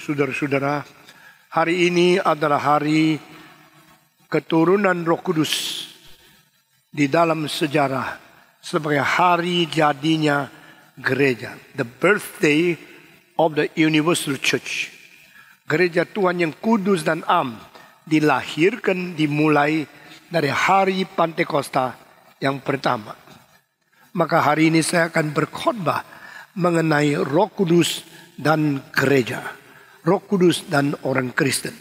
saudara-saudara, hari ini adalah hari keturunan Roh Kudus di dalam sejarah sebagai hari jadinya gereja. The birthday of the Universal Church. Gereja Tuhan yang kudus dan am dilahirkan, dimulai dari hari Pantekosta yang pertama. Maka hari ini saya akan berkhotbah mengenai Roh Kudus dan gereja. Roh Kudus dan orang Kristen.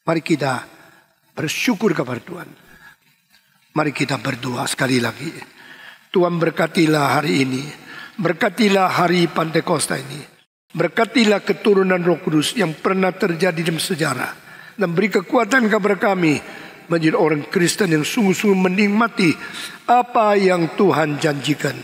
Mari kita bersyukur kepada Tuhan. Mari kita berdoa sekali lagi. Tuhan berkatilah hari ini. Berkatilah hari Pantekosta ini. Berkatilah keturunan Roh Kudus yang pernah terjadi dalam sejarah. Dan beri kekuatan kepada kami menjadi orang Kristen yang sungguh-sungguh menikmati apa yang Tuhan janjikan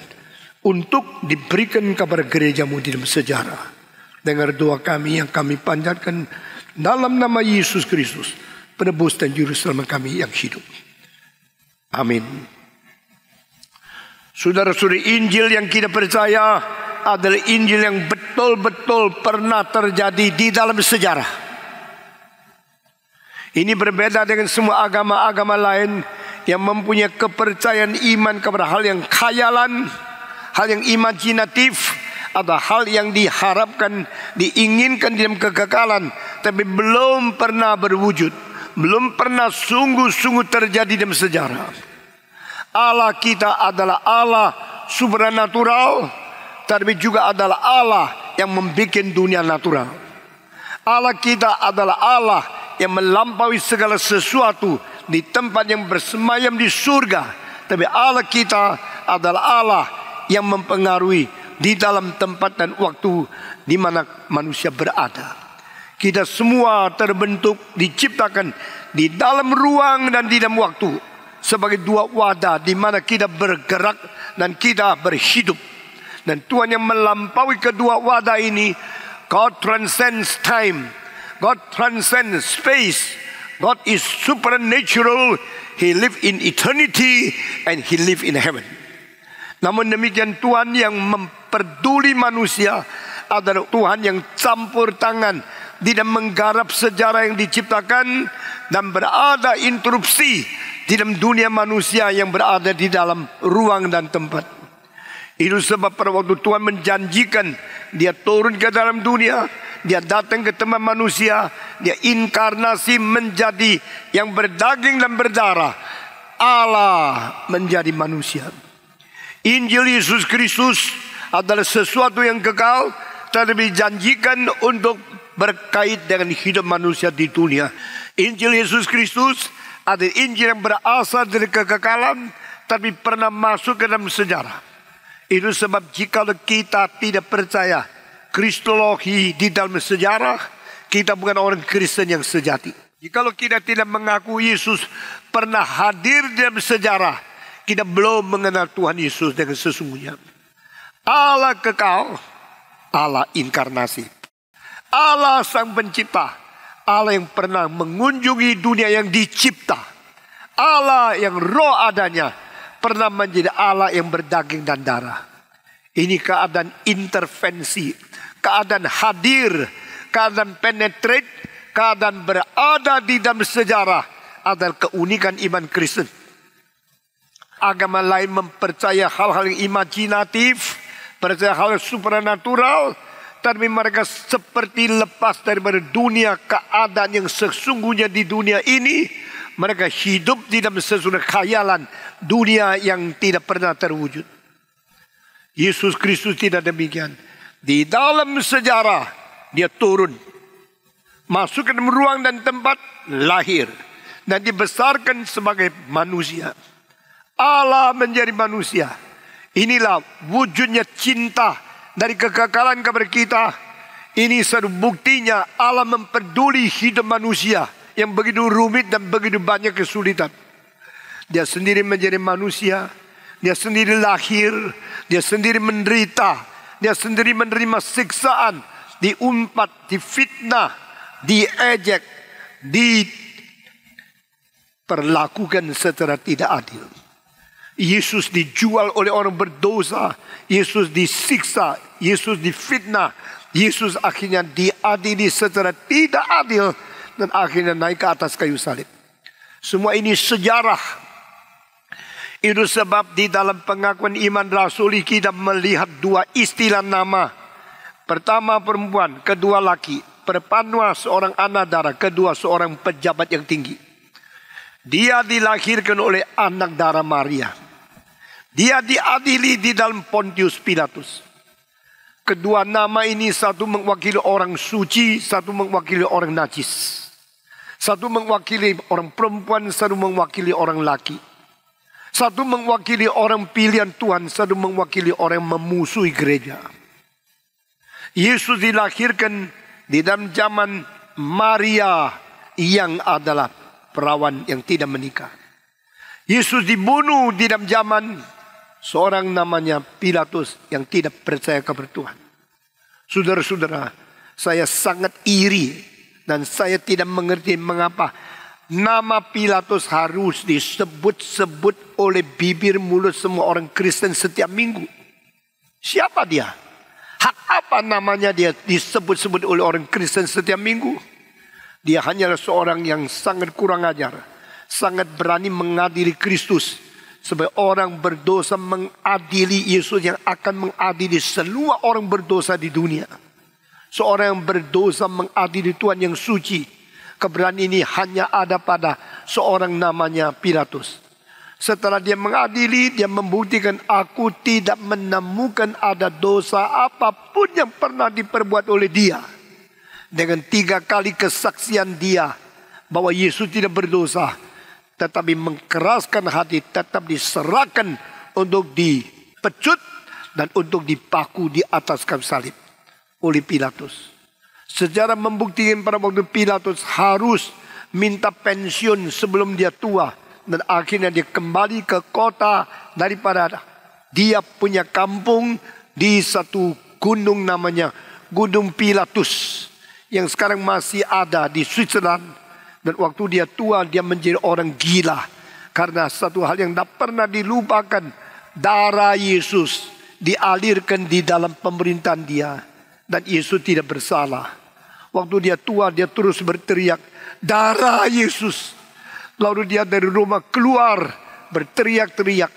untuk diberikan kepada gerejamu di dalam sejarah. Dengar doa kami yang kami panjatkan dalam nama Yesus Kristus, penebus dan juru selamat kami yang hidup. Amin. Saudara-saudari, Injil yang kita percaya adalah Injil yang betul-betul pernah terjadi di dalam sejarah. Ini berbeda dengan semua agama-agama lain yang mempunyai kepercayaan iman kepada hal yang khayalan, hal yang imajinatif, atau hal yang diharapkan, diinginkan dalam kekekalan, tapi belum pernah berwujud, belum pernah sungguh-sungguh terjadi dalam sejarah. Allah kita adalah Allah supranatural, tapi juga adalah Allah yang membuat dunia natural. Allah kita adalah Allah yang melampaui segala sesuatu di tempat yang bersemayam di surga. Tapi Allah kita adalah Allah yang mempengaruhi di dalam tempat dan waktu di mana manusia berada. Kita semua terbentuk, diciptakan di dalam ruang dan di dalam waktu sebagai dua wadah di mana kita bergerak dan kita berhidup. Dan Tuhan yang melampaui kedua wadah ini, God transcends time, God transcends space. God is supernatural. He lives in eternity and He lives in heaven. Namun demikian, Tuhan yang memperduli manusia adalah Tuhan yang campur tangan di dalam menggarap sejarah yang diciptakan dan berada interupsi di dalam dunia manusia yang berada di dalam ruang dan tempat. Itu sebab pada waktu Tuhan menjanjikan Dia turun ke dalam dunia, Dia datang ke tempat manusia, Dia inkarnasi menjadi yang berdaging dan berdarah. Allah menjadi manusia. Injil Yesus Kristus adalah sesuatu yang kekal, tetapi dijanjikan untuk berkait dengan hidup manusia di dunia. Injil Yesus Kristus adalah Injil yang berasal dari kekekalan, tapi pernah masuk ke dalam sejarah. Itu sebab jika kita tidak percaya kristologi di dalam sejarah, kita bukan orang Kristen yang sejati. Jika kita tidak mengaku Yesus pernah hadir dalam sejarah, kita belum mengenal Tuhan Yesus dengan sesungguhnya. Allah kekal, Allah inkarnasi, Allah sang pencipta, Allah yang pernah mengunjungi dunia yang dicipta, Allah yang roh adanya, pernah menjadi Allah yang berdaging dan darah. Ini keadaan intervensi, keadaan hadir, keadaan penetrate, keadaan berada di dalam sejarah adalah keunikan iman Kristen. Agama lain mempercaya hal-hal yang imajinatif, percaya hal yang supranatural, tapi mereka seperti lepas daripada dunia keadaan yang sesungguhnya di dunia ini. Mereka hidup di dalam sesuatu khayalan, dunia yang tidak pernah terwujud. Yesus Kristus tidak demikian. Di dalam sejarah Dia turun, masuk ke dalam ruang dan tempat, lahir, dan dibesarkan sebagai manusia. Allah menjadi manusia. Inilah wujudnya cinta dari kekekalan kepada kita. Ini satu buktinya Allah memperduli hidup manusia yang begitu rumit dan begitu banyak kesulitan. Dia sendiri menjadi manusia, Dia sendiri lahir, Dia sendiri menderita, Dia sendiri menerima siksaan, diumpat, difitnah, diejek, diperlakukan secara tidak adil. Yesus dijual oleh orang berdosa. Yesus disiksa. Yesus difitnah. Yesus akhirnya diadili secara tidak adil. Dan akhirnya naik ke atas kayu salib. Semua ini sejarah. Itu sebab di dalam pengakuan iman rasuli kita melihat dua istilah nama. Pertama perempuan, kedua laki. Perpanua seorang anak darah, kedua seorang pejabat yang tinggi. Dia dilahirkan oleh anak darah Maria. Dia diadili di dalam Pontius Pilatus. Kedua nama ini, satu mewakili orang suci, satu mewakili orang najis. Satu mewakili orang perempuan, satu mewakili orang laki. Satu mewakili orang pilihan Tuhan, satu mewakili orang yang memusuhi gereja. Yesus dilahirkan di dalam zaman Maria yang adalah perawan yang tidak menikah. Yesus dibunuh di dalam zaman seorang namanya Pilatus yang tidak percaya kepada Tuhan. Saudara-saudara, saya sangat iri dan saya tidak mengerti mengapa nama Pilatus harus disebut-sebut oleh bibir mulut semua orang Kristen setiap minggu. Siapa dia? Hak apa namanya dia disebut-sebut oleh orang Kristen setiap minggu? Dia hanyalah seorang yang sangat kurang ajar, sangat berani mengadili Kristus. Sebagai orang berdosa mengadili Yesus yang akan mengadili semua orang berdosa di dunia. Seorang yang berdosa mengadili Tuhan yang suci. Keberanian ini hanya ada pada seorang namanya Pilatus. Setelah dia mengadili, dia membuktikan aku tidak menemukan ada dosa apapun yang pernah diperbuat oleh dia. Dengan 3 kali kesaksian dia bahwa Yesus tidak berdosa, tetapi mengkeraskan hati, tetap diserahkan untuk dipecut dan untuk dipaku di atas kayu salib oleh Pilatus. Sejarah membuktikan pada waktu Pilatus harus minta pensiun sebelum dia tua. Dan akhirnya dia kembali ke kota daripada dia punya kampung di satu gunung namanya Gunung Pilatus. Yang sekarang masih ada di Switzerland. Dan waktu dia tua dia menjadi orang gila. Karena satu hal yang tidak pernah dilupakan. Darah Yesus dialirkan di dalam pemerintahan dia. Dan Yesus tidak bersalah. Waktu dia tua dia terus berteriak, darah Yesus. Lalu dia dari rumah keluar berteriak-teriak.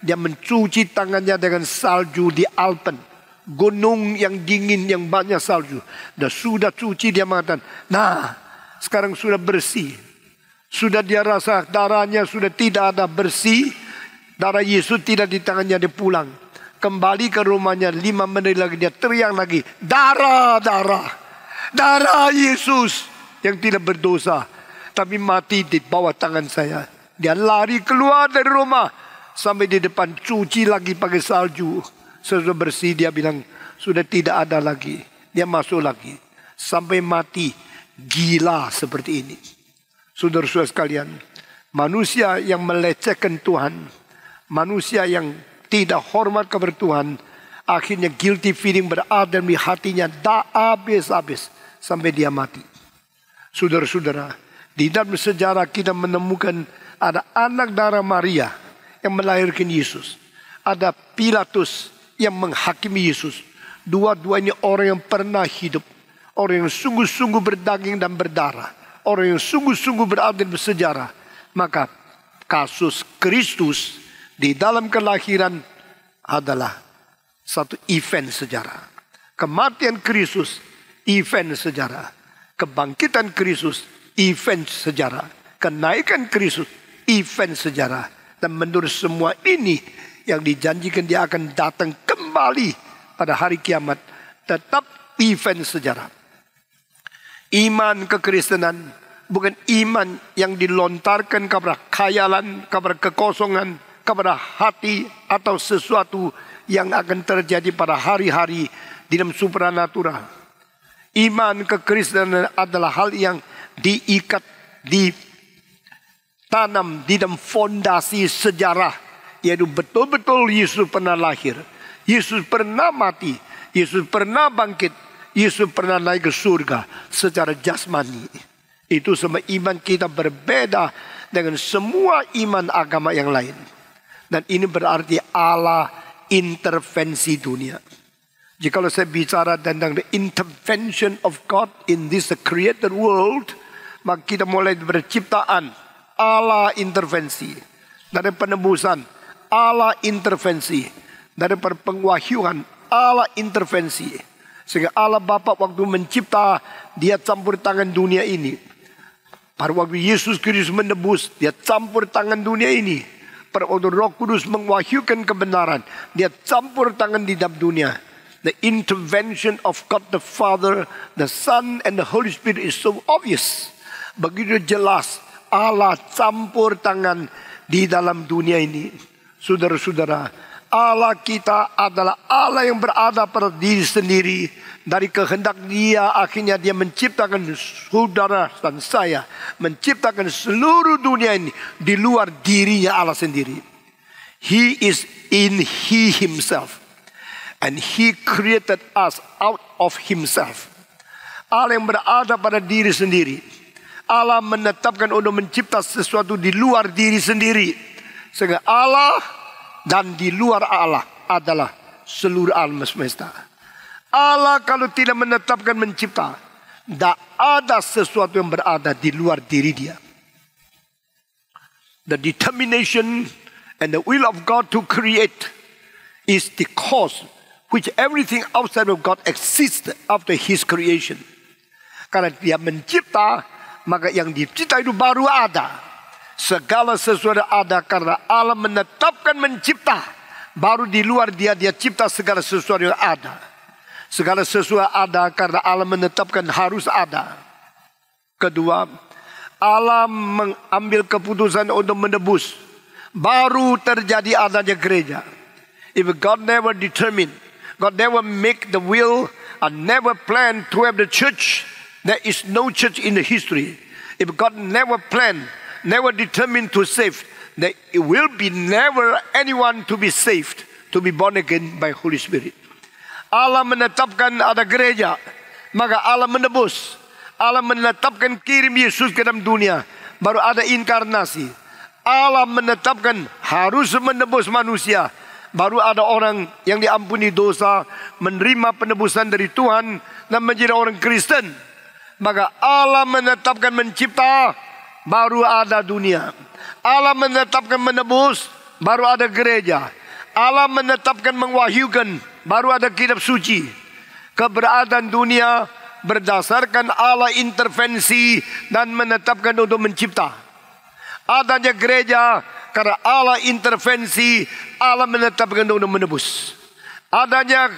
Dia mencuci tangannya dengan salju di Alpen. Gunung yang dingin yang banyak salju. Dan sudah cuci dia mengatakan, nah sekarang sudah bersih. Sudah dia rasa darahnya sudah tidak ada bersih. Darah Yesus tidak di tangannya, dia pulang. Kembali ke rumahnya 5 menit lagi dia teriak lagi. Darah, darah. Darah Yesus yang tidak berdosa. Tapi mati di bawah tangan saya. Dia lari keluar dari rumah. Sampai di depan cuci lagi pakai salju. Sesudah bersih dia bilang sudah tidak ada lagi. Dia masuk lagi. Sampai mati gila seperti ini. Saudara-saudara sekalian. Manusia yang melecehkan Tuhan. Manusia yang tidak hormat kepada Tuhan. Akhirnya guilty feeling berada di hatinya. Tak habis-habis. Sampai dia mati. Saudara-saudara. Di dalam sejarah kita menemukan ada anak darah Maria yang melahirkan Yesus. Ada Pilatus yang menghakimi Yesus. Dua-duanya orang yang pernah hidup. Orang yang sungguh-sungguh berdaging dan berdarah. Orang yang sungguh-sungguh berada di sejarah. Maka kasus Kristus di dalam kelahiran adalah satu event sejarah. Kematian Kristus, event sejarah. Kebangkitan Kristus, event sejarah. Kenaikan Kristus, event sejarah. Dan menurut semua ini yang dijanjikan dia akan datang kembali pada hari kiamat. Tetap event sejarah. Iman kekristenan bukan iman yang dilontarkan kepada khayalan, kepada kekosongan, kepada hati atau sesuatu yang akan terjadi pada hari-hari di dalam supranatural. Iman kekristenan adalah hal yang diikat, ditanam di dalam fondasi sejarah. Yaitu betul-betul Yesus pernah lahir. Yesus pernah mati. Yesus pernah bangkit. Yesus pernah naik ke surga secara jasmani. Itu semua iman kita berbeda dengan semua iman agama yang lain. Dan ini berarti Allah intervensi dunia. Jikalau saya bicara tentang the intervention of God in this created world, maka kita mulai dari penciptaan, Allah intervensi. Dari penebusan, Allah intervensi. Dari pengwahyuan, Allah intervensi. Sehingga Allah Bapa waktu mencipta, Dia campur tangan dunia ini. Pada waktu Yesus Kristus menebus, Dia campur tangan dunia ini. Pada waktu Roh Kudus mengwahyukan kebenaran, Dia campur tangan di dalam dunia. The intervention of God the Father, the Son, and the Holy Spirit is so obvious. Begitu jelas Allah campur tangan di dalam dunia ini. Saudara-saudara, Allah kita adalah Allah yang berada pada diri sendiri. Dari kehendak Dia, akhirnya Dia menciptakan saudara dan saya. Menciptakan seluruh dunia ini di luar dirinya Allah sendiri. He is in He Himself. And He created us out of Himself. Allah yang berada pada diri sendiri. Allah menetapkan untuk mencipta sesuatu di luar diri sendiri. Sehingga Allah dan di luar Allah adalah seluruh alam semesta. Allah kalau tidak menetapkan mencipta, tidak ada sesuatu yang berada di luar diri Dia. The determination and the will of God to create is the cause which everything outside of God exists after His creation. Karena Dia mencipta, maka yang dicipta itu baru ada. Segala sesuatu ada karena Allah menetapkan mencipta. Baru di luar Dia cipta segala sesuatu yang ada. Segala sesuatu ada karena Allah menetapkan harus ada. Kedua, Allah mengambil keputusan untuk menebus. Baru terjadi adanya gereja. If God never determined, God never make the will and never planned to have the church, there is no church in the history. If God never planned, never determined to save, there will be never anyone to be saved, to be born again by Holy Spirit. Allah menetapkan ada gereja, maka Allah menebus. Allah menetapkan kirim Yesus ke dalam dunia, baru ada inkarnasi. Allah menetapkan harus menebus manusia. Baru ada orang yang diampuni dosa, menerima penebusan dari Tuhan, dan menjadi orang Kristen. Maka Allah menetapkan mencipta, baru ada dunia. Allah menetapkan menebus, baru ada gereja. Allah menetapkan mengwahyukan, baru ada kitab suci. Keberadaan dunia berdasarkan Allah intervensi dan menetapkan untuk mencipta. Adanya gereja karena Allah intervensi, Allah menetapkan untuk menebus. Adanya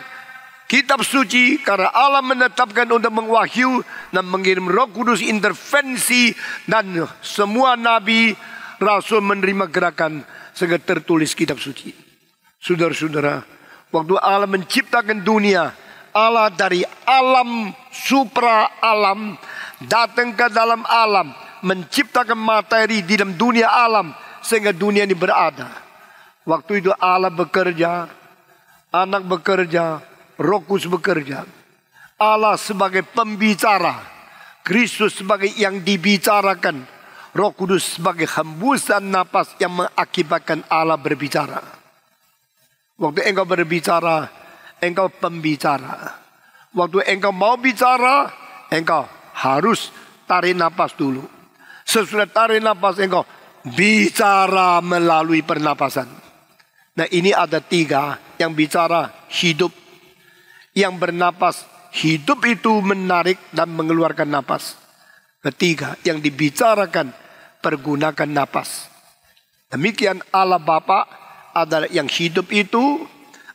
kitab suci karena Allah menetapkan untuk mengwahyu dan mengirim Roh Kudus intervensi, dan semua nabi, rasul menerima gerakan sehingga tertulis kitab suci. Saudara-saudara, waktu Allah menciptakan dunia, Allah dari alam supra alam datang ke dalam alam, menciptakan materi di dalam dunia alam sehingga dunia ini berada. Waktu itu Allah bekerja, Anak bekerja, Roh Kudus bekerja. Allah sebagai pembicara, Kristus sebagai yang dibicarakan, Roh Kudus sebagai hembusan napas yang mengakibatkan Allah berbicara. Waktu engkau berbicara, engkau pembicara. Waktu engkau mau bicara, engkau harus tarik napas dulu. Sesudah tarik napas, engkau bicara melalui pernapasan. Nah, ini ada 3 yang bicara hidup. Yang bernapas, hidup itu menarik dan mengeluarkan napas. Ketiga, yang dibicarakan, pergunakan napas. Demikian Allah Bapa adalah yang hidup itu,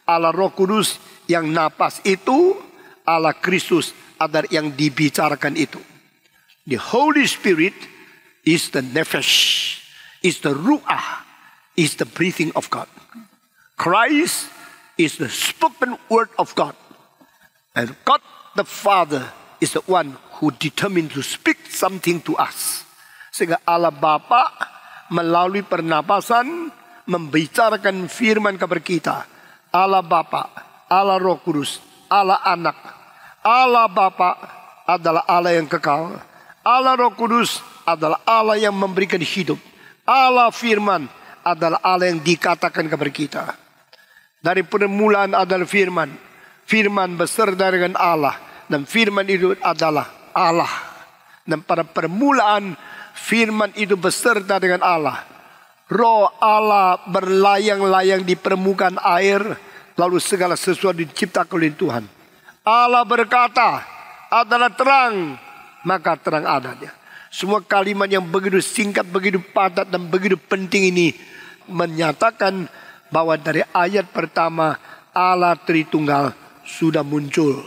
Allah Roh Kudus yang napas itu, Allah Kristus adalah yang dibicarakan itu. The Holy Spirit is the nefesh, is the ruah, is the breathing of God. Christ is the spoken word of God. And God the Father is the one who determined to speak something to us. Sehingga Allah Bapa melalui pernapasan membicarakan firman kepada kita. Allah Bapa, Allah Roh Kudus, Allah Anak. Allah Bapa adalah Allah yang kekal. Allah Roh Kudus adalah Allah yang memberikan hidup. Allah firman adalah Allah yang dikatakan kepada kita. Dari permulaan adalah firman. Firman beserta dengan Allah. Dan firman itu adalah Allah. Dan pada permulaan firman itu beserta dengan Allah. Roh Allah berlayang-layang di permukaan air. Lalu segala sesuatu diciptakan oleh Tuhan. Allah berkata, adalah terang. Maka terang adanya. Semua kalimat yang begitu singkat, begitu padat dan begitu penting ini menyatakan bahwa dari ayat pertama Allah Tritunggal sudah muncul.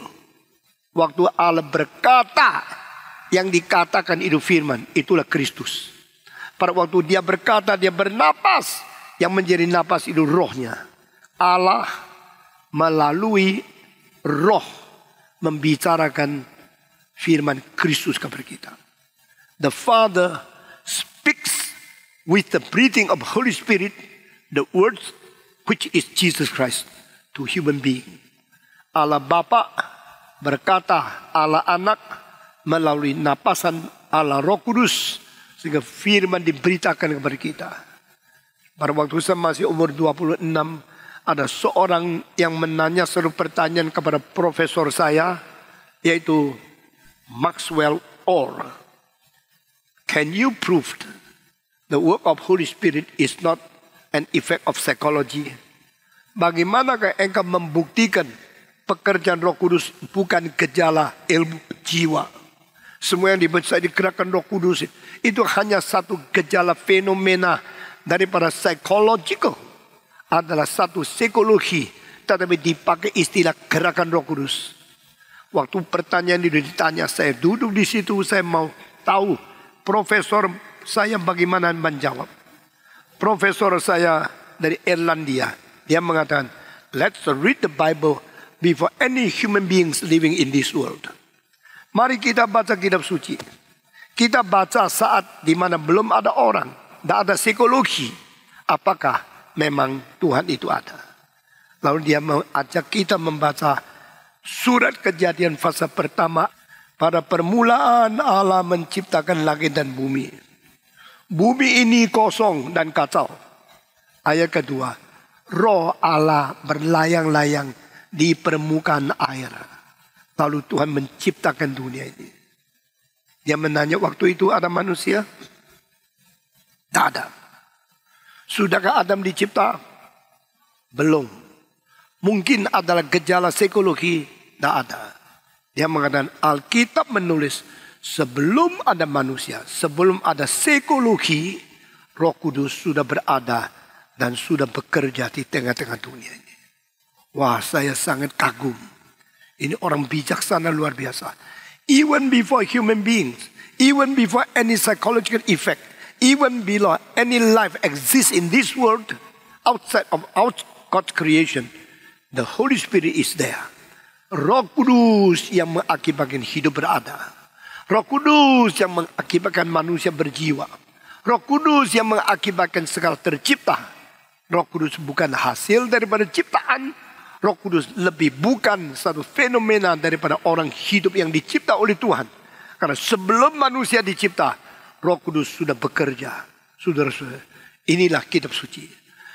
Waktu Allah berkata, yang dikatakan itu firman, itulah Kristus. Pada waktu dia berkata, dia bernapas, yang menjadi napas itu rohnya. Allah melalui roh membicarakan firman Kristus kepada kita. The Father speaks with the breathing of Holy Spirit, the words which is Jesus Christ to human being. Allah Bapa berkata, Allah Anak melalui napasan Allah Roh Kudus, sehingga firman diberitakan kepada kita. Pada waktu saya masih umur 26, ada seorang yang menanya seluruh pertanyaan kepada profesor saya, yaitu Maxwell Orr. Can you prove the work of Holy Spirit is not an effect of psychology? Bagaimanakah engkau membuktikan pekerjaan Roh Kudus bukan gejala ilmu jiwa? Semua yang dibaca digerakkan Roh Kudus itu hanya satu gejala fenomena daripada psychological. Adalah satu psikologi, tetapi dipakai istilah gerakan Roh Kudus. Waktu pertanyaan itu ditanya, saya duduk di situ, saya mau tahu profesor saya bagaimana menjawab. Profesor saya dari Irlandia, dia mengatakan, let's read the Bible before any human beings living in this world. Mari kita baca kitab suci. Kita baca saat di mana belum ada orang, tidak ada psikologi. Apakah memang Tuhan itu ada? Lalu dia mengajak kita membaca surat Kejadian pasal pertama. Pada permulaan Allah menciptakan langit dan bumi. Bumi ini kosong dan kacau. Ayat kedua, roh Allah berlayang-layang di permukaan air. Lalu Tuhan menciptakan dunia ini. Dia menanya, waktu itu ada manusia? Tidak ada. Sudahkah Adam dicipta? Belum. Mungkin adalah gejala psikologi? Tidak ada. Dia mengatakan Alkitab menulis sebelum ada manusia, sebelum ada psikologi, Roh Kudus sudah berada dan sudah bekerja di tengah-tengah dunia ini. Wah, saya sangat kagum. Ini orang bijaksana luar biasa. Even before human beings, even before any psychological effect, even below any life exists in this world, outside of God's creation, the Holy Spirit is there. Roh Kudus yang mengakibatkan hidup berada. Roh Kudus yang mengakibatkan manusia berjiwa. Roh Kudus yang mengakibatkan segala tercipta. Roh Kudus bukan hasil daripada ciptaan. Roh Kudus lebih bukan satu fenomena daripada orang hidup yang dicipta oleh Tuhan. Karena sebelum manusia dicipta, Roh Kudus sudah bekerja. Saudara-saudara, inilah kitab suci.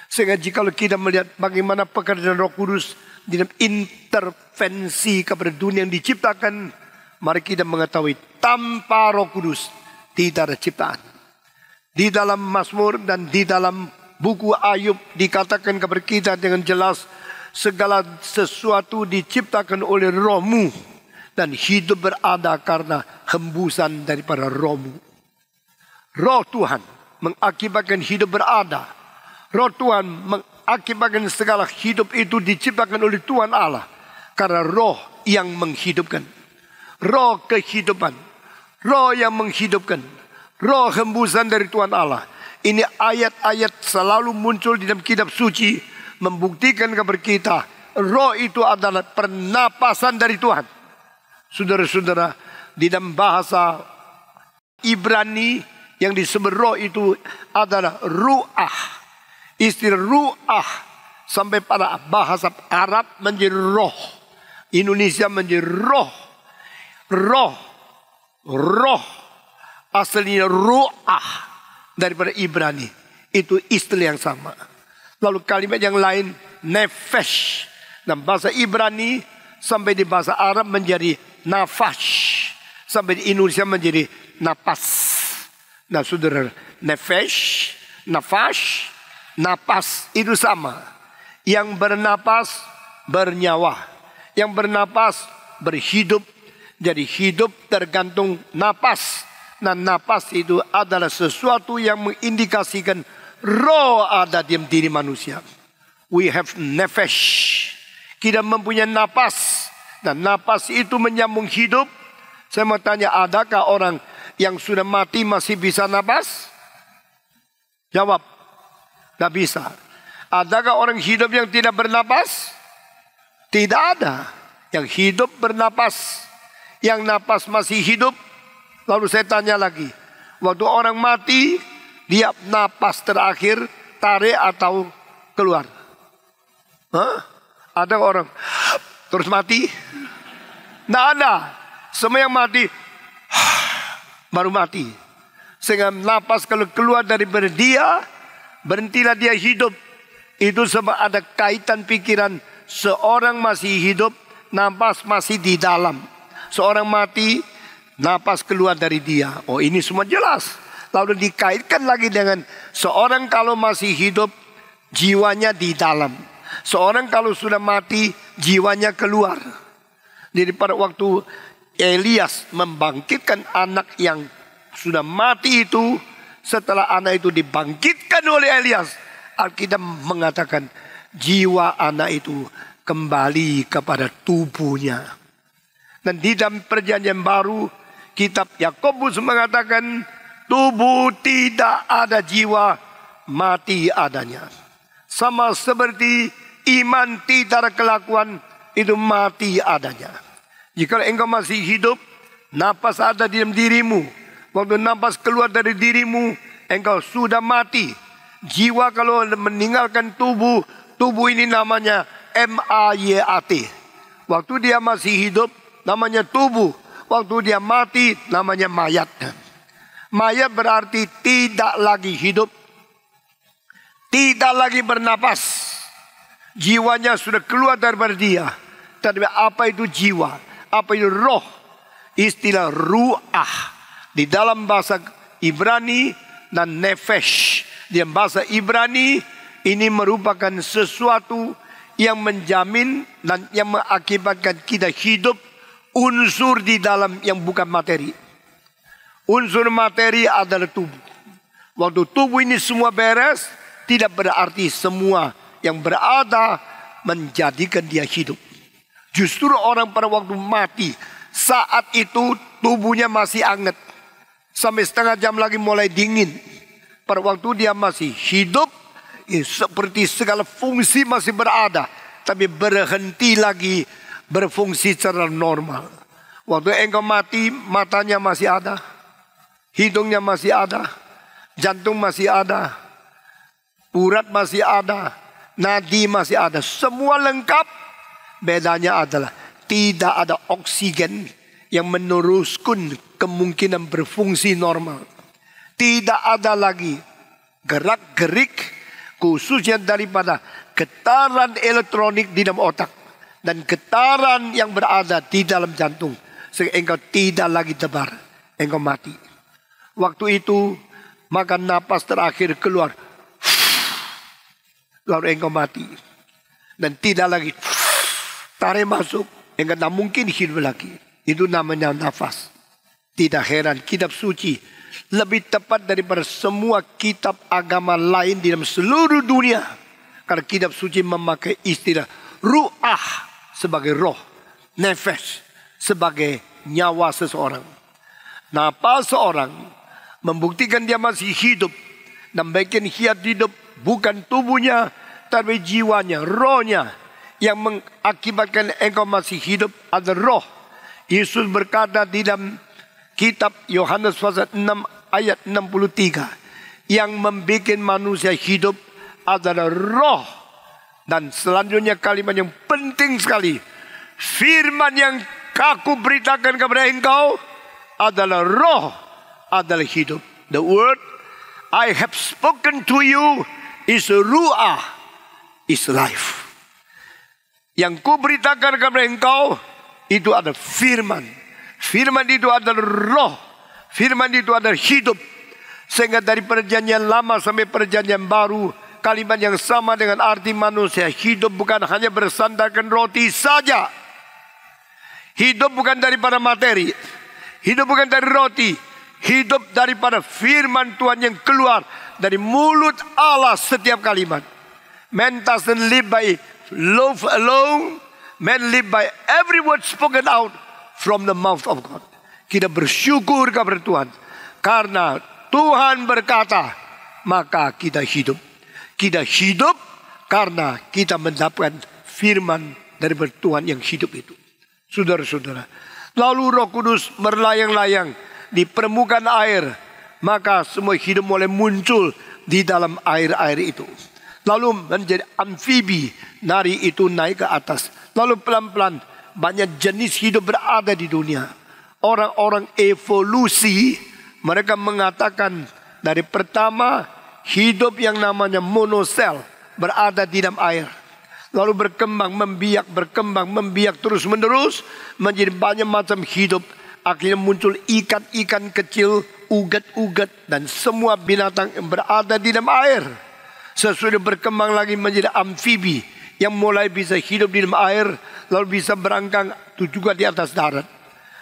Sehingga jika kita melihat bagaimana pekerjaan Roh Kudus dalam intervensi kepada dunia yang diciptakan, mari kita mengetahui tanpa Roh Kudus tidak ada ciptaan. Di dalam Mazmur dan di dalam buku Ayub dikatakan kepada kita dengan jelas, segala sesuatu diciptakan oleh Roh-Mu dan hidup berada karena hembusan daripada Roh-Mu. Roh Tuhan mengakibatkan hidup berada. Roh Tuhan mengakibatkan segala hidup itu diciptakan oleh Tuhan Allah. Karena roh yang menghidupkan. Roh kehidupan. Roh yang menghidupkan. Roh hembusan dari Tuhan Allah. Ini ayat-ayat selalu muncul di dalam kitab suci. Membuktikan kepada kita. Roh itu adalah pernapasan dari Tuhan. Saudara-saudara, di dalam bahasa Ibrani yang disebut roh itu adalah ru'ah. Istilah ru'ah sampai pada bahasa Arab menjadi roh. Indonesia menjadi roh. Roh. Roh. Aslinya ru'ah daripada Ibrani. Itu istilah yang sama. Lalu kalimat yang lain, nefesh. Dan bahasa Ibrani sampai di bahasa Arab menjadi nafash. Sampai di Indonesia menjadi napas. Nah saudara, nefesh, nafash, napas itu sama. Yang bernapas, bernyawa. Yang bernapas, berhidup. Jadi hidup tergantung napas. Nah napas itu adalah sesuatu yang mengindikasikan roh ada di diri manusia. We have nefesh. Kita mempunyai napas. Dan napas itu menyambung hidup. Saya mau tanya, adakah orang yang sudah mati masih bisa napas? Jawab, tidak bisa. Adakah orang hidup yang tidak bernapas? Tidak ada. Yang hidup bernapas. Yang napas masih hidup. Lalu saya tanya lagi, waktu orang mati, dia napas terakhir, tarik atau keluar? Ada orang terus mati? Tidak ada. Semua yang mati baru mati. Sehingga napas kalau keluar dari dia, berhentilah dia hidup. Itu sebab ada kaitan pikiran. Seorang masih hidup, napas masih di dalam. Seorang mati, napas keluar dari dia. Oh ini semua jelas. Lalu dikaitkan lagi dengan seorang kalau masih hidup, jiwanya di dalam. Seorang kalau sudah mati, jiwanya keluar. Jadi pada waktu Elias membangkitkan anak yang sudah mati itu, setelah anak itu dibangkitkan oleh Elias, Alkitab mengatakan jiwa anak itu kembali kepada tubuhnya. Dan di dalam perjanjian baru, kitab Yakobus mengatakan tubuh tidak ada, jiwa mati adanya. Sama seperti iman tidak ada kelakuan, itu mati adanya. Jika engkau masih hidup, napas ada di dalam dirimu. Waktu napas keluar dari dirimu, engkau sudah mati. Jiwa kalau meninggalkan tubuh, tubuh ini namanya mayat. Waktu dia masih hidup, namanya tubuh. Waktu dia mati, namanya mayat. Mayat berarti tidak lagi hidup, tidak lagi bernapas. Jiwanya sudah keluar daripada dia. Tapi apa itu jiwa? Apa itu roh? Istilah ruah di dalam bahasa Ibrani dan nefesh di dalam bahasa Ibrani ini merupakan sesuatu yang menjamin dan yang mengakibatkan kita hidup, unsur di dalam yang bukan materi. Unsur materi adalah tubuh. Waktu tubuh ini semua beres, tidak berarti semua yang berada menjadikan dia hidup. Justru orang pada waktu mati, saat itu tubuhnya masih hangat. Sampai setengah jam lagi mulai dingin. Pada waktu dia masih hidup, seperti segala fungsi masih berada. Tapi berhenti lagi berfungsi secara normal. Waktu engkau mati, matanya masih ada. Hidungnya masih ada. Jantung masih ada. Urat masih ada. Nadi masih ada. Semua lengkap. Bedanya adalah tidak ada oksigen yang meneruskan kemungkinan berfungsi normal. Tidak ada lagi gerak-gerik khususnya daripada getaran elektronik di dalam otak. Dan getaran yang berada di dalam jantung. Sehingga engkau tidak lagi tebar. Engkau mati. Waktu itu maka napas terakhir keluar. Lalu engkau mati. Dan tidak lagi tarik masuk, engkau tak mungkin hidup lagi. Itu namanya nafas. Tidak heran kitab suci lebih tepat daripada semua kitab agama lain di dalam seluruh dunia. Karena kitab suci memakai istilah ruah sebagai roh, nefesh sebagai nyawa seseorang. Napas seorang membuktikan dia masih hidup. Dan bagian hidup bukan tubuhnya, tapi jiwanya, rohnya. Yang mengakibatkan engkau masih hidup adalah roh. Yesus berkata di dalam kitab Yohanes pasal 6 ayat 63. Yang membuat manusia hidup adalah roh. Dan selanjutnya kalimat yang penting sekali. Firman yang aku beritakan kepada engkau adalah roh, adalah hidup. The word I have spoken to you is ruah, is life. Yang kuberitakan kepada engkau itu adalah firman. Firman itu adalah roh. Firman itu adalah hidup. Sehingga dari perjanjian lama sampai perjanjian baru, kalimat yang sama dengan arti manusia. Hidup bukan hanya bersandarkan roti saja. Hidup bukan daripada materi. Hidup bukan dari roti. Hidup daripada firman Tuhan yang keluar dari mulut Allah setiap kalimat. Man doesn't live by loaf alone. Man live by every word spoken out from the mouth of God. Kita bersyukur kepada Tuhan. Karena Tuhan berkata, maka kita hidup. Kita hidup karena kita mendapatkan firman dari Tuhan yang hidup itu. Saudara-saudara. Lalu Roh Kudus berlayang-layang di permukaan air. Maka semua hidup mulai muncul di dalam air-air itu. Lalu menjadi amfibi. Nari itu naik ke atas. Lalu pelan-pelan banyak jenis hidup berada di dunia. Orang-orang evolusi, mereka mengatakan dari pertama hidup yang namanya monosel berada di dalam air. Lalu berkembang membiak terus menerus menjadi banyak macam hidup. Akhirnya muncul ikan-ikan kecil, ugat-ugat dan semua binatang yang berada di dalam air. Sesudah berkembang lagi menjadi amfibi yang mulai bisa hidup di dalam air, lalu bisa berangkang juga di atas darat.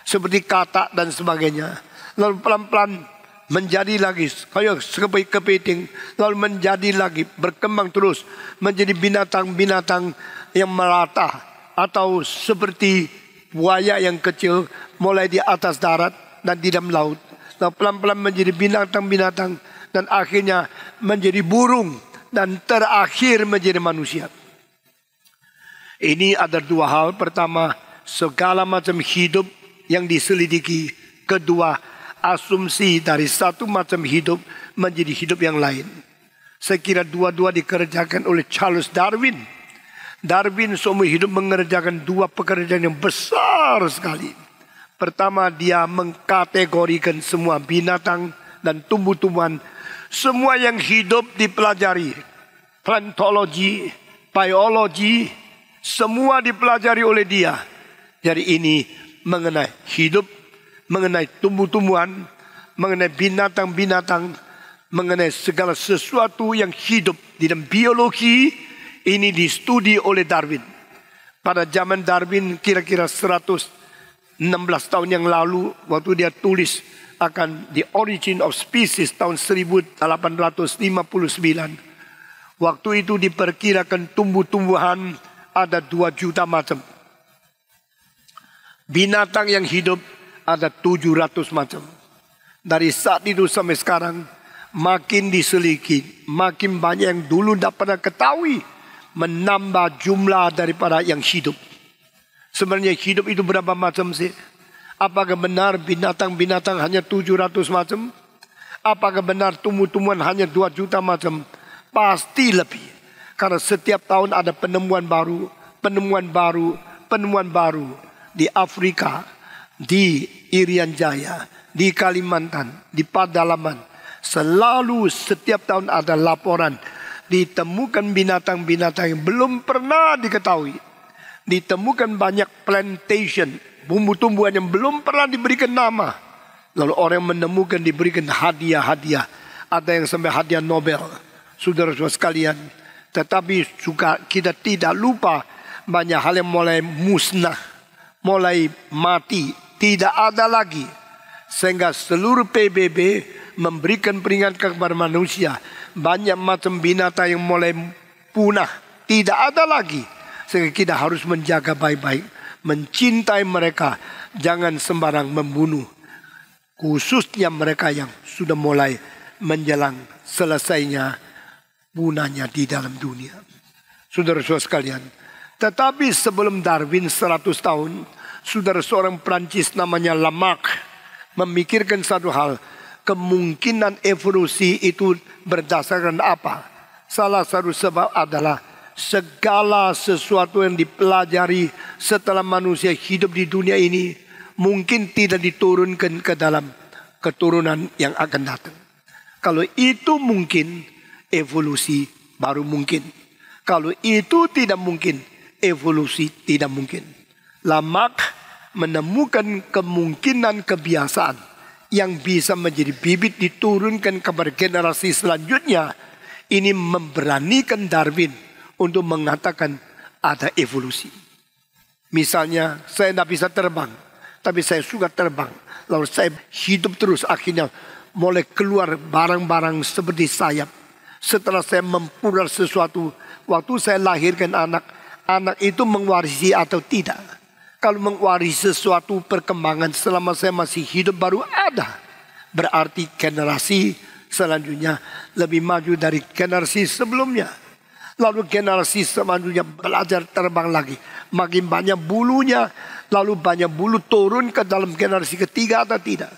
Seperti katak dan sebagainya. Lalu pelan-pelan menjadi lagi kayak kepiting, lalu menjadi lagi berkembang terus menjadi binatang-binatang yang melata atau seperti buaya yang kecil mulai di atas darat dan di dalam laut. Lalu pelan-pelan menjadi binatang-binatang dan akhirnya menjadi burung dan terakhir menjadi manusia. Ini ada dua hal. Pertama, segala macam hidup yang diselidiki. Kedua, asumsi dari satu macam hidup menjadi hidup yang lain. Saya kira dua-dua dikerjakan oleh Charles Darwin. Darwin seumur hidup mengerjakan dua pekerjaan yang besar sekali. Pertama, dia mengkategorikan semua binatang dan tumbuh-tumbuhan. Semua yang hidup dipelajari. Plantologi, biologi, semua dipelajari oleh dia. Jadi ini mengenai hidup, mengenai tumbuh-tumbuhan, mengenai binatang-binatang, mengenai segala sesuatu yang hidup di dalam biologi. Ini distudi oleh Darwin. Pada zaman Darwin kira-kira 116 tahun yang lalu, waktu dia tulis akan The Origin of Species tahun 1859. Waktu itu diperkirakan tumbuh-tumbuhan ada 2 juta macam. Binatang yang hidup ada 700 macam. Dari saat itu sampai sekarang makin diselidiki, makin banyak yang dulu tidak pernah ketahui, menambah jumlah daripada yang hidup. Sebenarnya hidup itu berapa macam sih? Apakah benar binatang-binatang hanya 700 macam? Apakah benar tumbuh-tumbuhan hanya 2 juta macam? Pasti lebih. Karena setiap tahun ada penemuan baru, penemuan baru, penemuan baru. Di Afrika, di Irian Jaya, di Kalimantan, di Padalaman. Selalu setiap tahun ada laporan. Ditemukan binatang-binatang yang belum pernah diketahui. Ditemukan banyak plantation, tumbuh-tumbuhan yang belum pernah diberikan nama. Lalu orang yang menemukan diberikan hadiah-hadiah. Ada yang sampai hadiah Nobel. Saudara-saudara sekalian. Tetapi juga kita tidak lupa banyak hal yang mulai musnah. Mulai mati. Tidak ada lagi. Sehingga seluruh PBB memberikan peringatan kepada manusia. Banyak macam binatang yang mulai punah. Tidak ada lagi. Sehingga kita harus menjaga baik-baik. Mencintai mereka. Jangan sembarang membunuh. Khususnya mereka yang sudah mulai menjelang selesainya punahnya di dalam dunia. Saudara-saudara sekalian. Tetapi sebelum Darwin 100 tahun. Saudara seorang Prancis namanya Lamarck. Memikirkan satu hal. Kemungkinan evolusi itu berdasarkan apa? Salah satu sebab adalah segala sesuatu yang dipelajari setelah manusia hidup di dunia ini mungkin tidak diturunkan ke dalam keturunan yang akan datang. Kalau itu mungkin, evolusi baru mungkin. Kalau itu tidak mungkin, evolusi tidak mungkin. Lamak menemukan kemungkinan kebiasaan yang bisa menjadi bibit diturunkan kepada generasi selanjutnya. Ini memberanikan Darwin untuk mengatakan ada evolusi. Misalnya saya tidak bisa terbang, tapi saya suka terbang. Lalu saya hidup terus, akhirnya mulai keluar barang-barang seperti sayap. Setelah saya mempunyai sesuatu, waktu saya lahirkan anak itu mewarisi atau tidak. Kalau mewarisi sesuatu perkembangan selama saya masih hidup baru ada. Berarti generasi selanjutnya lebih maju dari generasi sebelumnya. Lalu generasi selanjutnya belajar terbang lagi. Makin banyak bulunya. Lalu banyak bulu turun ke dalam generasi ketiga atau tidak.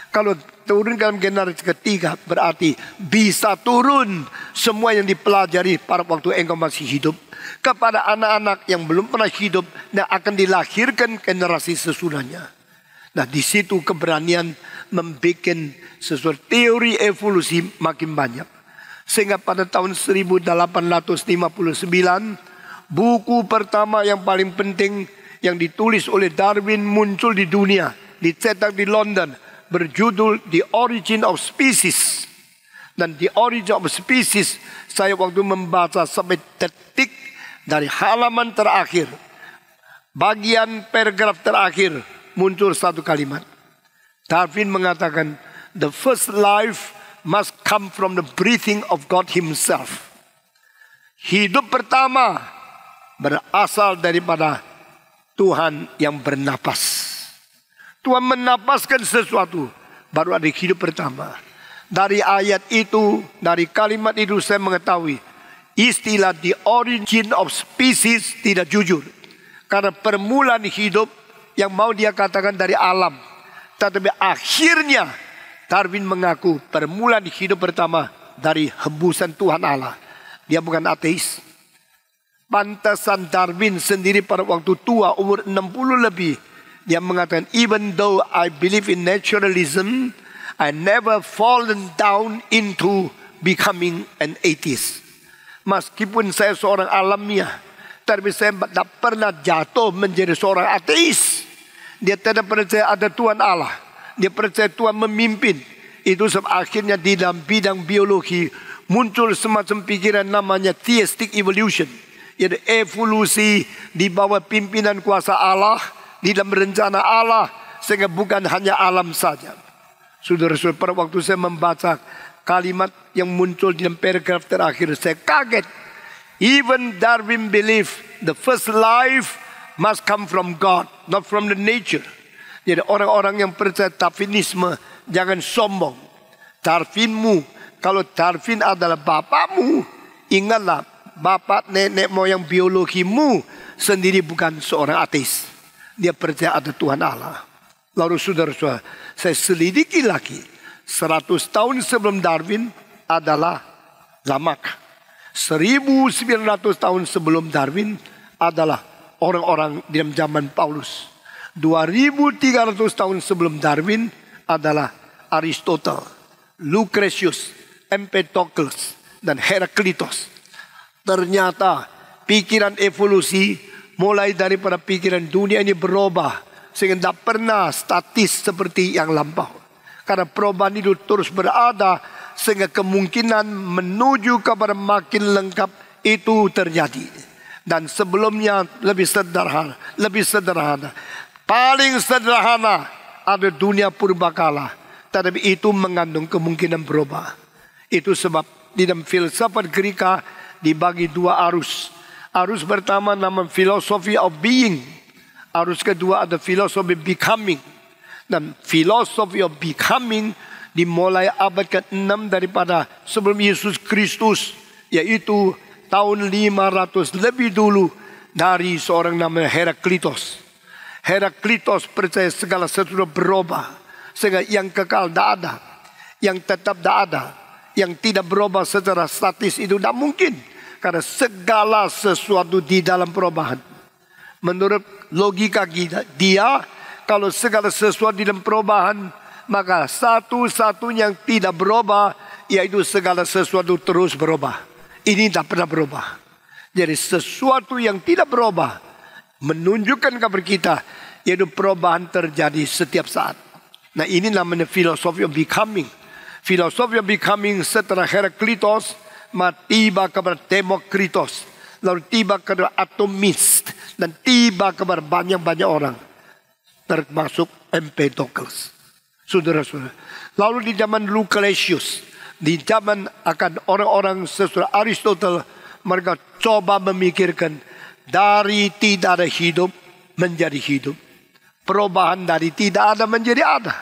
Kalau turun ke dalam generasi ketiga berarti bisa turun semua yang dipelajari pada waktu engkau masih hidup. Kepada anak-anak yang belum pernah hidup dan akan dilahirkan generasi sesudahnya. Nah, di situ keberanian membuat sesuatu teori evolusi makin banyak. Sehingga pada tahun 1859 buku pertama yang paling penting yang ditulis oleh Darwin muncul di dunia, dicetak di London, berjudul The Origin of Species. Dan The Origin of Species saya waktu membaca sampai detik dari halaman terakhir, bagian paragraf terakhir muncul satu kalimat. Darwin mengatakan, the first life must come from the breathing of God Himself. Hidup pertama berasal daripada Tuhan yang bernapas. Tuhan menapaskan sesuatu, baru ada hidup pertama. Dari ayat itu, dari kalimat itu saya mengetahui istilah the origin of species tidak jujur. Karena permulaan hidup yang mau dia katakan dari alam. Tetapi akhirnya Darwin mengaku permulaan hidup pertama dari hembusan Tuhan Allah. Dia bukan ateis. Pantasan Darwin sendiri pada waktu tua umur 60 lebih. Dia mengatakan, even though I believe in naturalism, I never fallen down into becoming an atheist. Meskipun saya seorang alamiah, tapi saya tidak pernah jatuh menjadi seorang ateis. Dia tidak percaya ada Tuhan Allah. Dia percaya Tuhan memimpin. Itu sebab akhirnya di dalam bidang biologi muncul semacam pikiran namanya theistic evolution. Yaitu evolusi di bawah pimpinan kuasa Allah, di dalam rencana Allah, sehingga bukan hanya alam saja. Saudara-saudara, pada waktu saya membaca kalimat yang muncul di dalam paragraf terakhir, saya kaget. Even Darwin believed the first life must come from God, not from the nature. Jadi orang-orang yang percaya Darwinisme jangan sombong. Darwinmu, kalau Darwin adalah bapakmu, ingatlah bapak nenek moyang biologimu sendiri bukan seorang ateis. Dia percaya ada Tuhan Allah. Lalu saudara-saudara, saya selidiki lagi. 100 tahun sebelum Darwin adalah Lamak. 1900 tahun sebelum Darwin adalah orang-orang di zaman Paulus. 2300 tahun sebelum Darwin adalah Aristotle, Lucretius, Empedocles, dan Heraklitos. Ternyata pikiran evolusi mulai daripada pikiran dunia ini berubah sehingga tidak pernah statis seperti yang lampau. Karena perubahan itu terus berada sehingga kemungkinan menuju kepada makin lengkap itu terjadi. Dan sebelumnya lebih sederhana. Paling sederhana ada dunia purbakala. Tetapi itu mengandung kemungkinan berubah. Itu sebab di dalam filsafat Greka dibagi dua arus. Arus pertama nama philosophy of being. Arus kedua ada philosophy becoming. Dan philosophy of becoming dimulai abad ke-6 daripada sebelum Yesus Kristus. Yaitu tahun 500 lebih dulu dari seorang namanya Heraklitos. Heraklitos percaya segala sesuatu berubah. Sehingga yang kekal tidak ada. Yang tetap tidak ada. Yang tidak berubah secara statis itu tidak mungkin. Karena segala sesuatu di dalam perubahan. Menurut logika dia, kalau segala sesuatu di dalam perubahan, maka satu-satunya yang tidak berubah yaitu segala sesuatu terus berubah. Ini tak pernah berubah. Jadi sesuatu yang tidak berubah menunjukkan kepada kita yaitu perubahan terjadi setiap saat. Nah, ini namanya filosofi of becoming. Filosofi of becoming setelah Heraklitos tiba kepada Demokritos, lalu tiba kepada atomist, dan tiba kepada banyak-banyak orang, termasuk Empedocles. Saudara-saudara. Lalu di zaman Lucretius, di zaman akan orang-orang sesudah Aristotle, mereka coba memikirkan dari tidak ada hidup menjadi hidup. Perubahan dari tidak ada menjadi ada.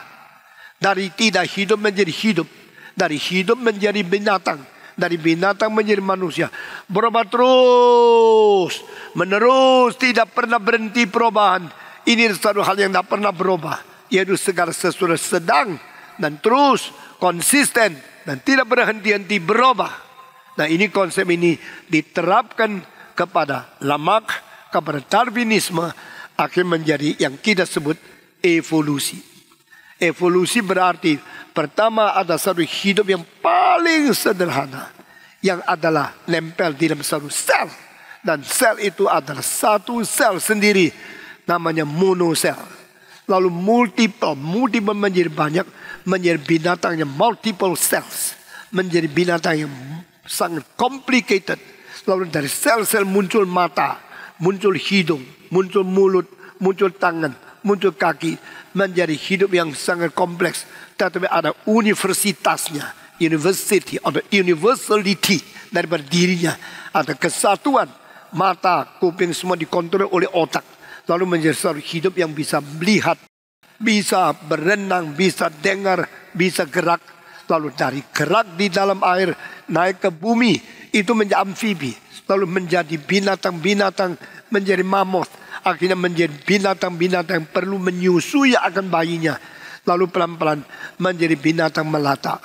Dari tidak hidup menjadi hidup. Dari hidup menjadi binatang. Dari binatang menjadi manusia. Berubah terus, menerus, tidak pernah berhenti perubahan. Ini satu hal yang tidak pernah berubah, yaitu segala sesuatu sedang dan terus konsisten dan tidak berhenti-henti berubah. Nah, ini konsep ini diterapkan kepada Lamarck, kepada Darwinisme, akhir menjadi yang kita sebut evolusi. Evolusi berarti pertama ada satu hidup yang paling sederhana, yang adalah nempel di dalam satu sel, dan sel itu adalah satu sel sendiri, namanya monosel. Lalu multiple menjadi banyak, menjadi binatang yang multiple cells, menjadi binatang yang sangat complicated. Lalu dari sel-sel muncul mata, muncul hidung, muncul mulut, muncul tangan, muncul kaki, menjadi hidup yang sangat kompleks. Tetapi ada universitasnya, university atau universality daripada dirinya. Ada kesatuan, mata, kuping semua dikontrol oleh otak. Lalu menjadi satu hidup yang bisa melihat, bisa berenang, bisa dengar, bisa gerak. Lalu dari gerak di dalam air naik ke bumi, itu menjadi amfibi. Lalu menjadi binatang-binatang, menjadi mammoth. Akhirnya menjadi binatang-binatang yang perlu menyusui akan bayinya. Lalu pelan-pelan menjadi binatang melata.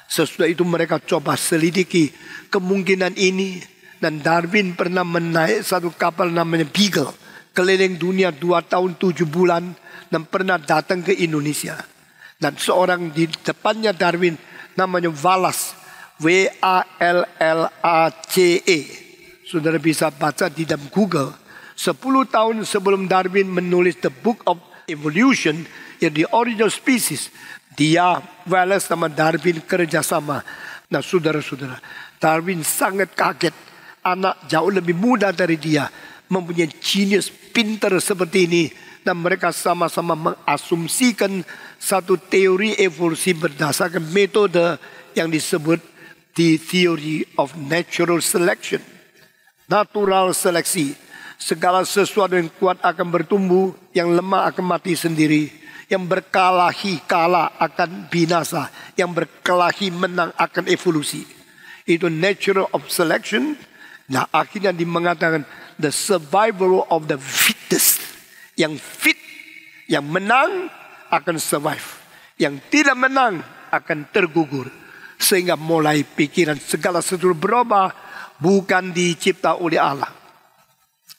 Sesudah itu mereka coba selidiki kemungkinan ini. Dan Darwin pernah menaik satu kapal namanya Beagle, keliling dunia 2 tahun 7 bulan, dan pernah datang ke Indonesia. Dan seorang di depannya Darwin namanya Wallace, Wallace. Saudara bisa baca di dalam Google. 10 tahun sebelum Darwin menulis The Book of Evolution, yang The Origin of Species, dia, Wallace sama Darwin kerjasama. Nah, saudara-saudara, Darwin sangat kaget. Anak jauh lebih muda dari dia mempunyai genius pintar seperti ini, dan mereka sama-sama mengasumsikan satu teori evolusi berdasarkan metode yang disebut the theory of natural selection, natural seleksi. Segala sesuatu yang kuat akan bertumbuh, yang lemah akan mati sendiri, yang berkelahi kalah akan binasa, yang berkelahi menang akan evolusi. Itu natural of selection. Nah, akhirnya dia mengatakan the survival of the fittest. Yang fit, yang menang akan survive. Yang tidak menang akan tergugur. Sehingga mulai pikiran segala sesuatu berubah, bukan dicipta oleh Allah.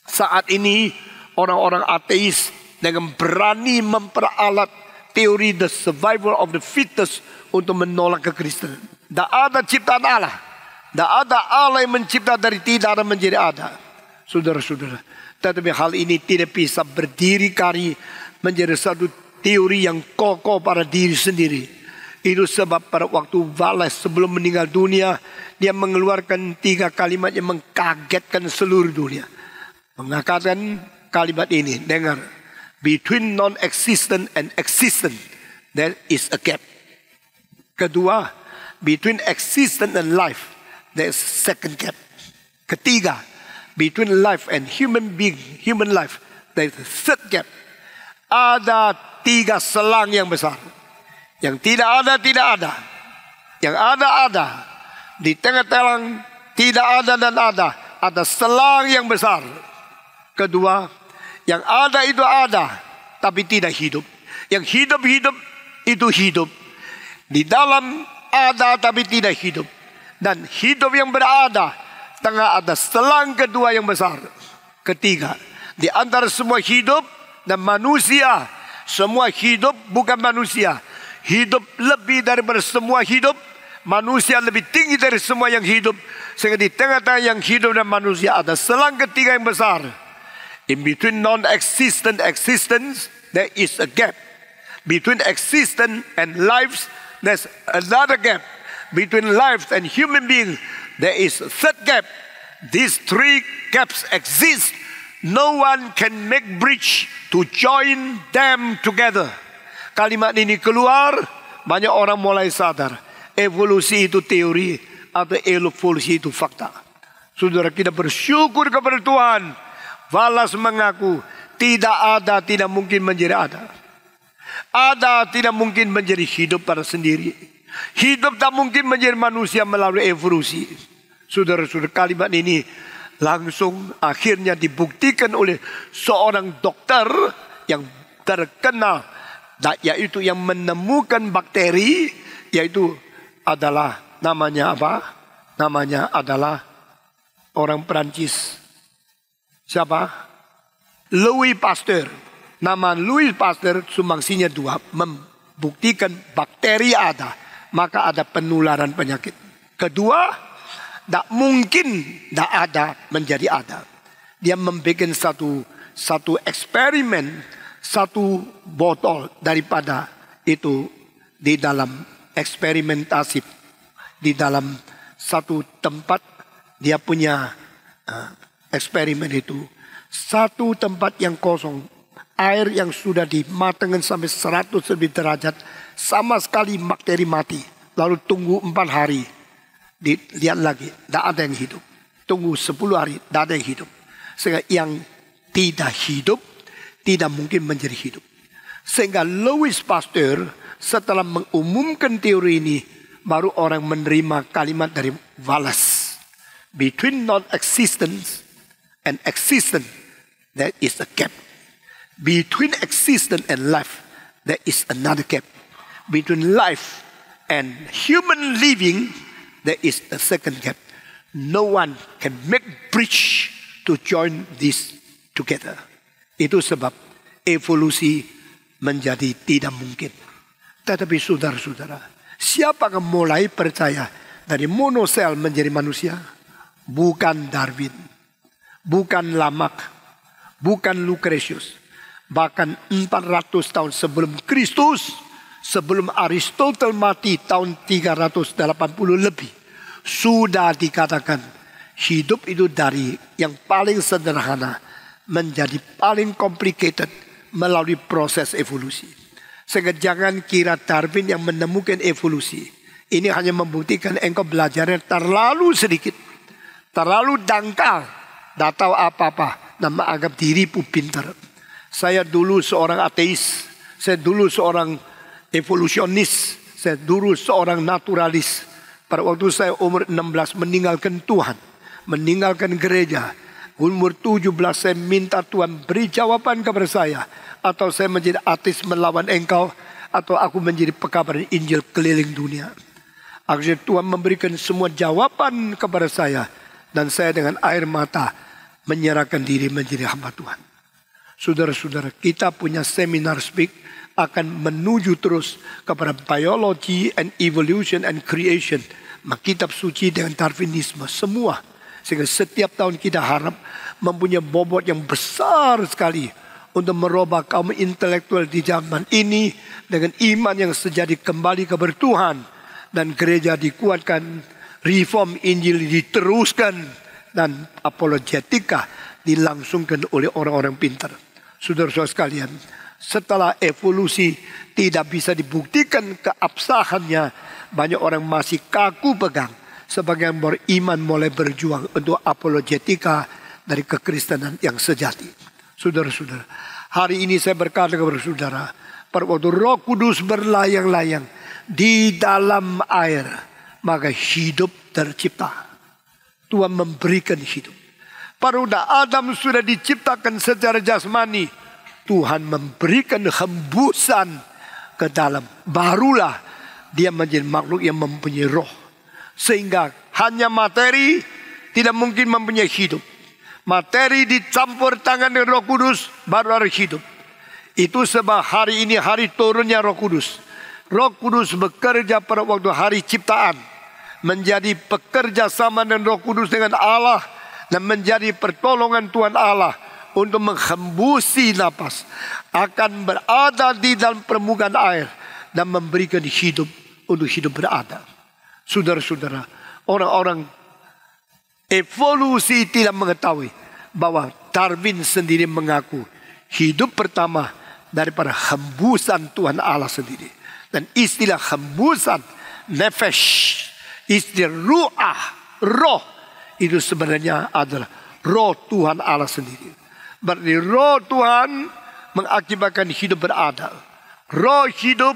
Saat ini orang-orang ateis dengan berani memperalat teori the survival of the fittest untuk menolak kekristenan. Tidak ada ciptaan Allah. Tidak ada Allah yang mencipta dari tidak ada menjadi ada. Saudara-saudara, tetapi hal ini tidak bisa berdiri kari menjadi satu teori yang kokoh pada diri sendiri. Itu sebab pada waktu Wallace sebelum meninggal dunia, dia mengeluarkan 3 kalimat yang mengkagetkan seluruh dunia. Mengatakan kalimat ini, dengar. Between non-existent and existent, there is a gap. Kedua, between existent and life, there is a second gap. Ketiga, between life and human being, human life, there is a third gap. Ada 3 selang yang besar. Yang tidak ada, tidak ada. Yang ada, ada. Di tengah-tengah tidak ada dan ada. Ada selang yang besar. Kedua, yang ada itu ada, tapi tidak hidup. Yang hidup-hidup itu hidup. Di dalam ada tapi tidak hidup. Dan hidup yang berada, tengah ada selang kedua yang besar. Ketiga, di antara semua hidup dan manusia, semua hidup bukan manusia. Hidup lebih daripada semua hidup, manusia lebih tinggi dari semua yang hidup. Sehingga di tengah-tengah yang hidup dan manusia ada selang ketiga yang besar. In between non-existent existence, there is a gap. Between existence and lives, there's another gap. Between life and human being, there is a third gap. These three gaps exist. No one can make bridge to join them together. Kalimat ini keluar, banyak orang mulai sadar. Evolusi itu teori atau evolusi itu fakta. Saudara, kita bersyukur kepada Tuhan. Wallace mengaku tidak ada, tidak mungkin menjadi ada. Ada tidak mungkin menjadi hidup pada sendiri. Hidup tak mungkin menjadi manusia melalui evolusi. Saudara-saudara, kalimat ini langsung akhirnya dibuktikan oleh seorang dokter yang terkenal, yaitu yang menemukan bakteri, yaitu adalah namanya apa? Namanya adalah orang Perancis. Siapa? Louis Pasteur. Nama Louis Pasteur sumbangsinya dua, membuktikan bakteri ada, maka ada penularan penyakit. Kedua, tak mungkin tak ada menjadi ada. Dia membuat satu eksperimen, satu botol daripada itu di dalam eksperimentasi, di dalam satu tempat dia punya eksperimen itu. Satu tempat yang kosong, air yang sudah dimatangkan sampai 100 lebih derajat, sama sekali bakteri mati. Lalu tunggu 4 hari. Dilihat lagi, tidak ada yang hidup. Tunggu 10 hari, tidak ada yang hidup. Sehingga yang tidak hidup, tidak mungkin menjadi hidup. Sehingga Louis Pasteur setelah mengumumkan teori ini, baru orang menerima kalimat dari Wallace. Between non-existence and existence, there is a gap. Between existence and life, there is another gap. Between life and human living, there is a second gap. No one can make bridge to join this together. Itu sebab evolusi menjadi tidak mungkin. Tetapi saudara-saudara, siapa yang mulai percaya dari monosel menjadi manusia? Bukan Darwin, bukan Lamarck, bukan Lucretius. Bahkan 400 tahun sebelum Kristus, sebelum Aristoteles mati tahun 380 lebih, sudah dikatakan hidup itu dari yang paling sederhana menjadi paling complicated melalui proses evolusi. Sehingga jangan kira Darwin yang menemukan evolusi. Ini hanya membuktikan engkau belajarnya terlalu sedikit, terlalu dangkal, tidak tahu apa-apa, dan menganggap dirimu pintar. Saya dulu seorang ateis, saya dulu seorang evolusionis, saya dulu seorang naturalis. Pada waktu saya umur 16 meninggalkan Tuhan, meninggalkan gereja. Umur 17 saya minta Tuhan beri jawaban kepada saya. Atau saya menjadi ateis melawan engkau, atau aku menjadi pekabar Injil keliling dunia. Akhirnya Tuhan memberikan semua jawaban kepada saya. Dan saya dengan air mata menyerahkan diri menjadi hamba Tuhan. Saudara-saudara, kita punya seminar speak akan menuju terus kepada biology and evolution and creation. Kitab suci dengan Darwinisme semua. Sehingga setiap tahun kita harap mempunyai bobot yang besar sekali untuk merubah kaum intelektual di zaman ini dengan iman yang sejati kembali kepada Tuhan. Dan gereja dikuatkan, reform Injil diteruskan, dan apologetika dilangsungkan oleh orang-orang pintar. Saudara-saudara sekalian, setelah evolusi tidak bisa dibuktikan keabsahannya, banyak orang masih kaku pegang. Sebagian beriman mulai berjuang untuk apologetika dari kekristenan yang sejati. Saudara-saudara, hari ini saya berkata kepada saudara, pada waktu Roh Kudus berlayang-layang di dalam air, maka hidup tercipta. Tuhan memberikan hidup. Pada waktu Adam sudah diciptakan secara jasmani, Tuhan memberikan hembusan ke dalam. Barulah dia menjadi makhluk yang mempunyai roh. Sehingga hanya materi tidak mungkin mempunyai hidup. Materi dicampur tangan dengan Roh Kudus, baru ada hidup. Itu sebab hari ini hari turunnya Roh Kudus. Roh Kudus bekerja pada waktu hari ciptaan. menjadi pekerja sama dengan Roh Kudus dengan Allah, dan menjadi pertolongan Tuhan Allah untuk menghembusi napas, akan berada di dalam permukaan air dan memberikan hidup untuk hidup berada. Saudara-saudara, orang-orang evolusi tidak mengetahui bahwa Darwin sendiri mengaku hidup pertama daripada hembusan Tuhan Allah sendiri. Dan istilah hembusan, nefesh, istilah ruah, roh, itu sebenarnya adalah roh Tuhan Allah sendiri. Berarti roh Tuhan mengakibatkan hidup berada. Roh hidup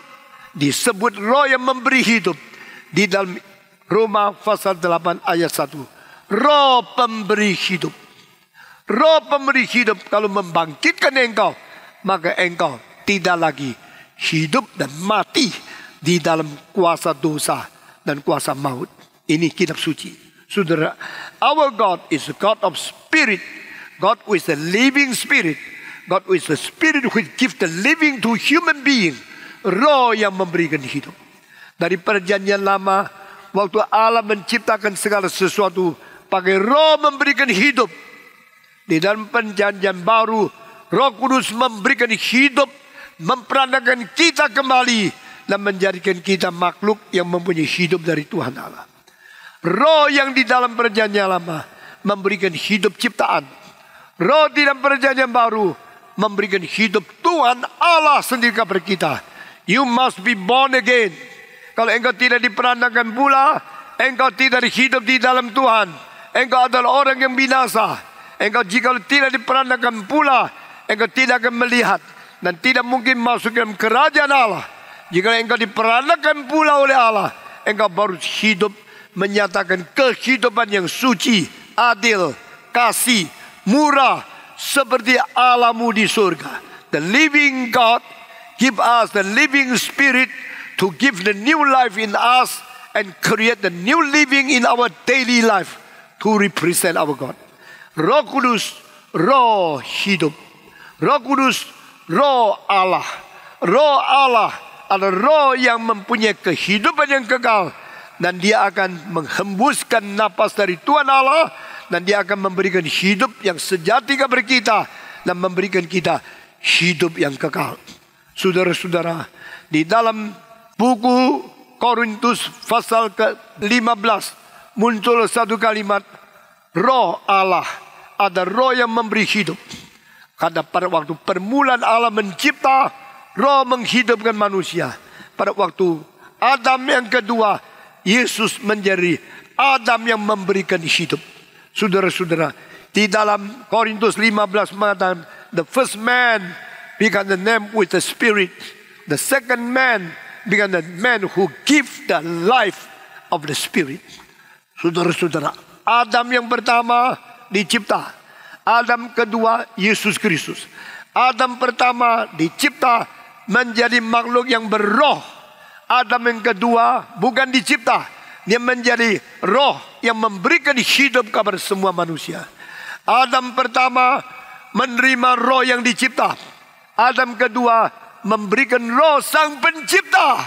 disebut roh yang memberi hidup. Di dalam Roma pasal 8 ayat 1. Roh pemberi hidup. Roh pemberi hidup kalau membangkitkan engkau, maka engkau tidak lagi hidup dan mati di dalam kuasa dosa dan kuasa maut. Ini kitab suci. Saudara, our God is a God of spirit. God who is a living spirit. God who is a spirit who gives the living to human being. Roh yang memberikan hidup. Dari perjanjian lama, waktu Allah menciptakan segala sesuatu, pakai roh memberikan hidup. Di dalam perjanjian baru, Roh Kudus memberikan hidup, memperanakan kita kembali, dan menjadikan kita makhluk yang mempunyai hidup dari Tuhan Allah. Roh yang di dalam perjanjian lama memberikan hidup ciptaan. Roh di dalam perjanjian baru memberikan hidup Tuhan Allah sendiri kepada kita. You must be born again. Kalau engkau tidak diperanakan pula, engkau tidak hidup di dalam Tuhan. Engkau adalah orang yang binasa. Engkau jika tidak diperanakan pula, engkau tidak akan melihat dan tidak mungkin masuk dalam kerajaan Allah. Jika engkau diperanakan pula oleh Allah, engkau baru hidup menyatakan kehidupan yang suci, adil, kasih, murah, seperti Allahmu di surga. The living God give us the living spirit to give the new life in us and create the new living in our daily life to represent our God. Roh Kudus, roh hidup. Roh Kudus, roh Allah. Roh Allah adalah roh yang mempunyai kehidupan yang kekal, dan dia akan menghembuskan napas dari Tuhan Allah, dan dia akan memberikan hidup yang sejati kepada kita, dan memberikan kita hidup yang kekal. Saudara-saudara, di dalam buku Korintus pasal ke-15 muncul satu kalimat, roh Allah ada roh yang memberi hidup. Karena pada waktu permulaan Allah mencipta, roh menghidupkan manusia. Pada waktu Adam yang kedua, Yesus menjadi Adam yang memberikan hidup. Saudara-saudara, di dalam Korintus 15 mengatakan, the first man began the name with the spirit. The second man began the man who gives the life of the spirit. Saudara-saudara, Adam yang pertama dicipta. Adam kedua, Yesus Kristus. Adam pertama dicipta menjadi makhluk yang berroh. Adam yang kedua bukan dicipta, dia menjadi roh yang memberikan hidup kepada semua manusia. Adam pertama menerima roh yang dicipta. Adam kedua memberikan roh sang pencipta.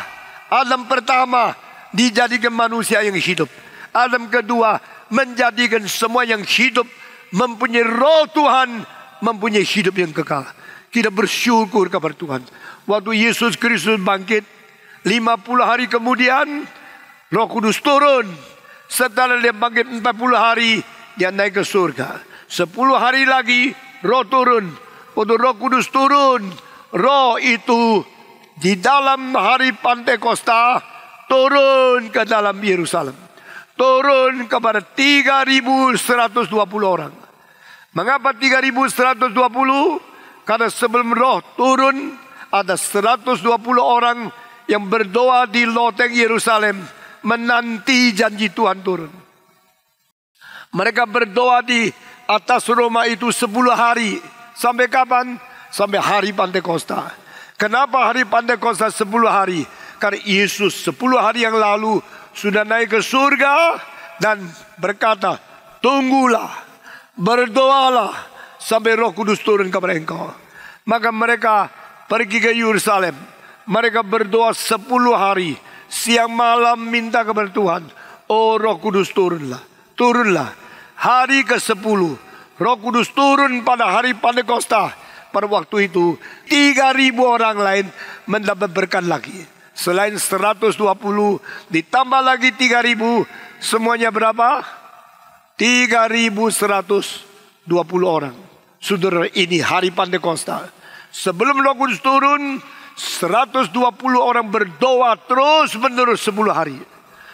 Adam pertama dijadikan manusia yang hidup. Adam kedua menjadikan semua yang hidup mempunyai roh Tuhan, mempunyai hidup yang kekal. Kita bersyukur kepada Tuhan. Waktu Yesus Kristus bangkit, 50 hari kemudian Roh Kudus turun. Setelah dia bangkit 40 hari, dia naik ke surga. 10 hari lagi Roh turun. Waktu Roh Kudus turun, Roh itu di dalam hari Pantekosta turun ke dalam Yerusalem. Turun kepada 3.120 orang. Mengapa 3.120? Karena sebelum Roh turun, ada 120 orang yang berdoa di loteng Yerusalem, menanti janji Tuhan turun. Mereka berdoa di atas Roma itu 10 hari. Sampai kapan? Sampai hari Pantekosta. Kenapa hari Pantekosta 10 hari? Karena Yesus 10 hari yang lalu sudah naik ke surga dan berkata, tunggulah, berdoalah sampai Roh Kudus turun kepada engkau. Maka mereka pergi ke Yerusalem. Mereka berdoa 10 hari, siang malam minta kepada Tuhan. Oh, Roh Kudus turunlah. Turunlah. Hari ke-10 Roh Kudus turun pada hari Pentakosta. Pada waktu itu 3.000 orang lain mendapat berkat lagi. Selain 120 ditambah lagi 3.000, semuanya berapa? 3.120 orang. Saudara, ini hari Pentakosta. Sebelum Roh Kudus turun, 120 orang berdoa terus menerus 10 hari.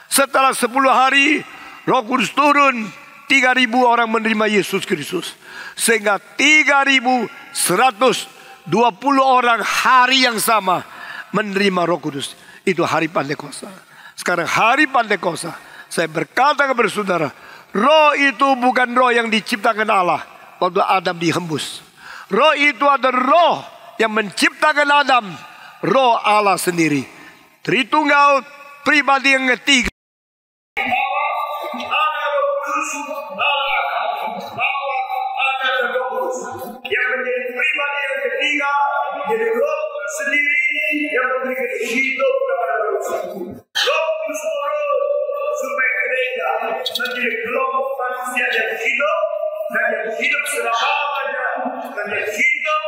Setelah 10 hari Roh Kudus turun, 3.000 orang menerima Yesus Kristus. Sehingga 3.120 orang hari yang sama menerima Roh Kudus. Itu hari Pentakosta. Sekarang hari Pentakosta, saya berkata kepada saudara, roh itu bukan roh yang diciptakan Allah waktu Adam dihembus. Roh itu adalah roh yang menciptakan Adam, roh Allah sendiri. Tritunggal, pribadi yang ketiga. Yang menjadi pribadi yang ketiga, jadi roh sendiri yang memberikan hidup kepada manusia. Roh Kudus turun supaya gereja menjadi kelompok manusia yang hidup dan yang hidup selama-lamanya dan yang hidup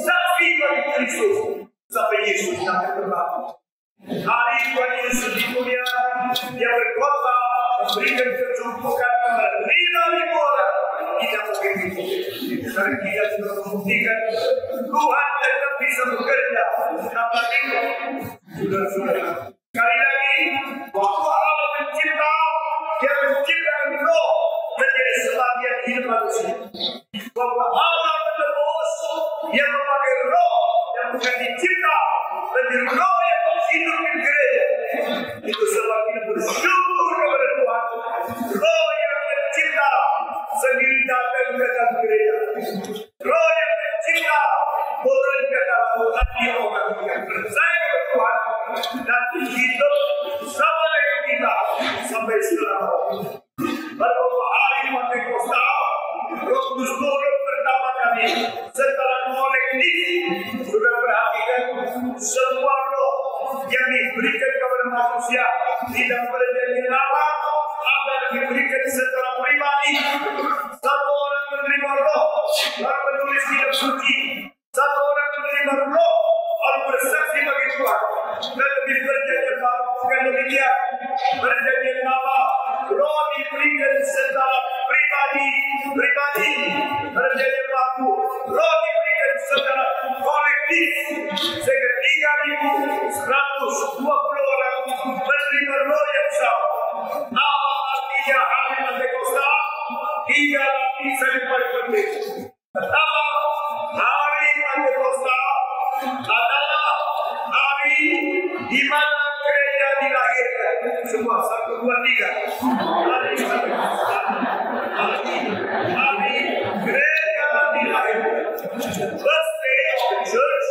saksi bagi Kristus sampai Yesus datang kembali. Hari Tuhan Yesus di dunia, Dia berkota memberikan kecukupan kepada 5.000 orang. Tidak mungkin itu. Karena kita sudah membuktikan Tuhan tetap bisa bekerja tanpa itu. Saudara-saudara, sekali lagi, waktu Allah mencipta, Dia menciptakan roh menjadi sebagian hidup manusia. Waktu Allah menebus, Dia memakai roh yang bukan dicipta menjadi roh yang hidup di gereja. Itu sebab kita bersyukur kepada Tuhan. Roh yang mencipta sendiri datang ke dalam gereja. Roh yang mencipta turun ke dalam hati orang yang percaya kepada Tuhan dan hidup sama dengan kita sampai selama-lamanya. Pada hari Pentakosta, Roh Kudus turun pertama kali setelah kolektif. Sudah perhatikan semua roh yang diberikan kepada manusia tidak perjanjian lama akan diberikan secara pribadi. Satu orang menerima roh lalu menulis kitab suci. Satu orang menerima roh lalu bersaksi bagi Tuhan. Dan lebih perjanjian baru bukan demikian. Perjanjian lama roh diberikan secara pribadi. Perjanjian baru roh diberikan secara kolektif. Sehingga 3.120 orang menerima roh yang sama. Apa artinya hari Pentakosta? 3 lapisan yang paling penting. Pertama, hari Pentakosta adalah hari di mana gereja dilahirkan. Semua 1, 2, 3. Hari Pentakosta. Hari gereja dilahirkan. First day of the church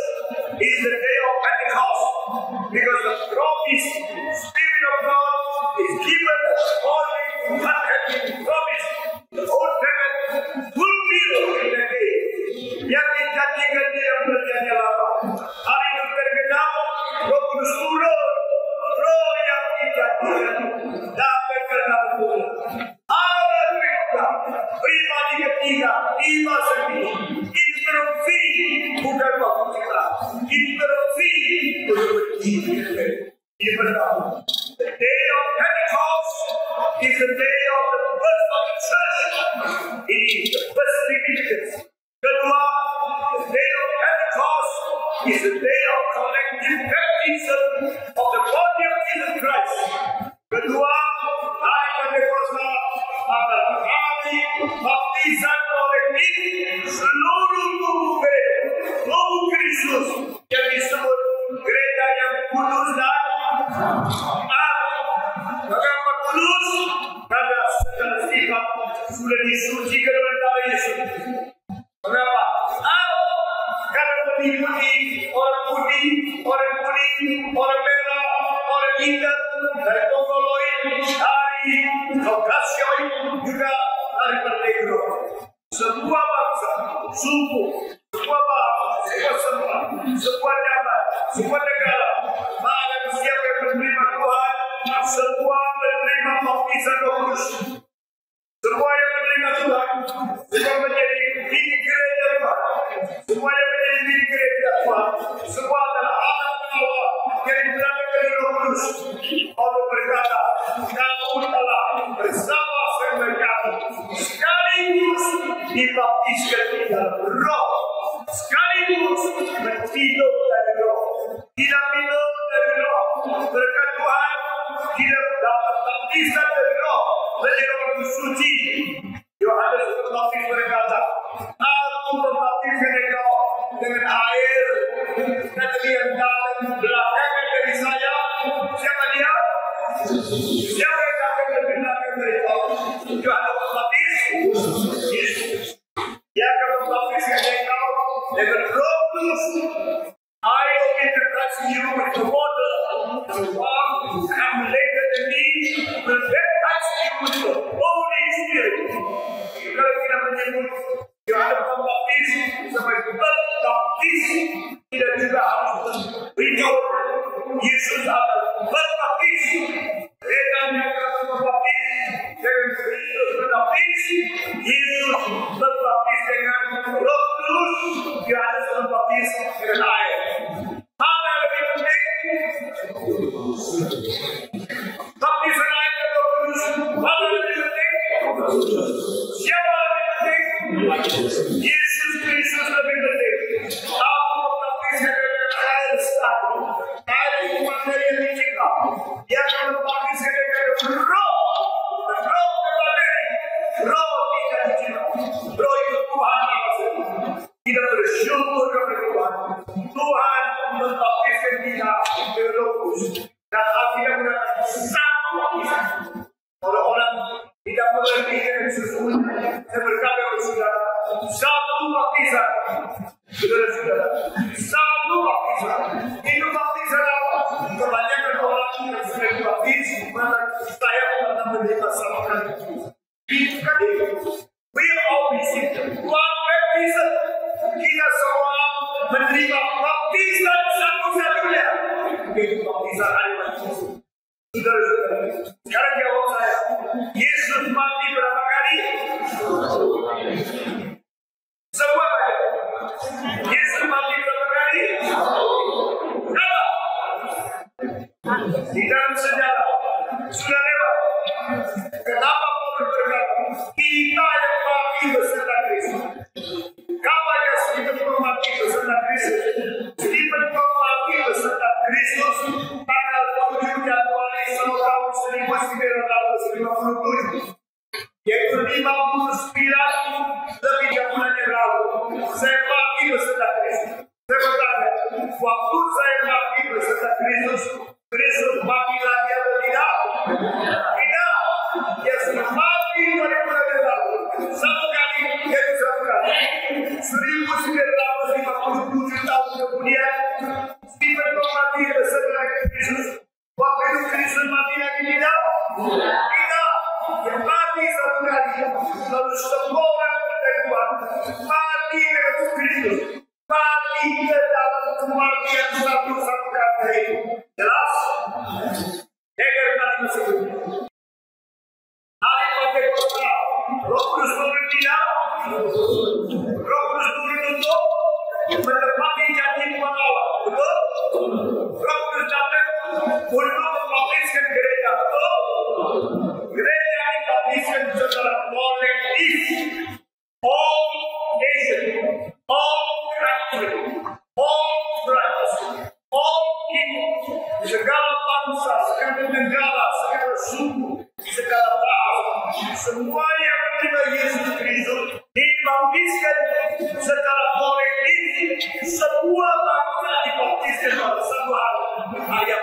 is the day of Pentecost, because the promise, Spirit of God is given according to what has been promised. The old covenant fulfilled in the day. Yang dijanjikan Dia berjanji lama. Hari itu tergenap, Roh Kudus turun, roh yang dijanjikan dapat kenal. Haleluya. Pribadi ketiga, tiba sendiri. Interupsi bukan waktu kita. Interupsi untuk berdiri. Ini pertama. The day of Pentecost is the day of the birth of the church. Ini the first significance. Kedua, the day of Pentecost is the day of collective baptism of the body of Jesus Christ. Kedua, hari Pentakosta adalah hari baptisan kolektif seluruh tubuh gereja, tubuh Kristus yang disebut gereja yang kudus dan mengapa kudus? Karena segala sifat sudah disucikan oleh darah Yesus. Mengapa? Karena meliputi orang putih, orang kuning, orang merah, orang hitam, dari Mongoloid, dari Kaukasioid, juga dari Negro. Sebuah bangsa, suku, sebuah bahasa, sebuah sembah, sebuah zaman, sebuah negara, manusia yang menerima Tuhan, semua menerima dibaptiskan di dalam Roh, sekaligus minum dari Roh. Tidak minum dari Roh, berkat Tuhan tidak dapat baptisan dari Roh menjadi orang suci. Yohanes Pembaptis berkata, aku membaptiskan engkau dengan air, dan dia datang belakangan dari saya. Siapa dia? Siapa yang akan belakangan dari kau? Yohanes Pembaptis, Yesus. Dia akan membaptiskan engkau dengan Roh Kudus. I will introduce you with the water. The one who come later than me will baptize you with the Holy Spirit. Kalau kita menyebut Yohanes Pembaptis sebagai baptis, tidak juga harus beritahu Yesus akan baptis. Mereka yang akan baptis dengan Kristus baptis, Yesus baptis dengan Roh Kudus, Yohanes Pembaptis dengan air. Mana yang lebih penting? Baptisan air dan Roh Kudus. Mana yang lebih penting? Siapa lebih penting? Yesus Kristus lebih penting. Aku membaptiskan dengan air satu. Air itu materi yang dicipta. Dia akan membaptiskan dengan Roh. Roh materi. Roh tidak dicipta. Roh itu Tuhan kita bersyukur kepada Tuhan. Tuhan membaptiskan kita dengan Roh Kudus. Dan akhirnya mengatakan satu baptisan. Orang-orang tidak mengerti yang sesungguhnya. Saya berkata kepada saudara, satu baptisan. Saudara-saudara, satu baptisan. Itu baptisan apa? Kebanyakan orang yang sudah dibaptis, maka saya akan menerima sama kali. Itu kan itu. We all receive one baptism. Kita semua menerima baptisan satu-satunya. Itu baptisan air baptis. Saudara-saudara, sekarang jawab saya. Yesus mati berapa kali? Semua kali. Yesus mati berapa kali? Berapa? Di dalam sejarah sudah lewat. Kenapa Paulus berkata kita yang mati beserta Kristus? Kapan yang Stephen mati beserta Kristus? Stephen mati beserta Kristus tanggal 7 Januari tahun 1957, yaitu 59 lebih dari bulan yang lalu. Saya mati beserta Kristus. Saya berkata, waktu saya mati beserta Kristus, Kristus mati lagi atau tidak? Tidak. Dia sudah mati pada bulan yang lalu. Satu kali, yaitu satu kali. 1957 tahun kemudian, Stephen mati beserta Kristus. Waktu itu Kristus mati lagi tidak? Tidak. Yang mati satu kali. Lalu semua orang berdebat mati dengan Kristus. Mati ke dalam kematian satu-satu kali. Jelas? Dengar kalimat tersebut. Hari Pentakosta, Roh Kudus turun tidak? Roh Kudus turun untuk menepati janji Tuhan Allah. Betul? Roh Kudus datang untuk membaptiskan gereja. Betul? Gereja dibaptiskan secara kolektif. All nation, all country, all tribes, all people, segala bangsa, segala negara, segala suku, segala bahasa, semua yang menerima Yesus Kristus dibaptiskan secara kolektif. Semua bangsa dibaptiskan pada satu ayat.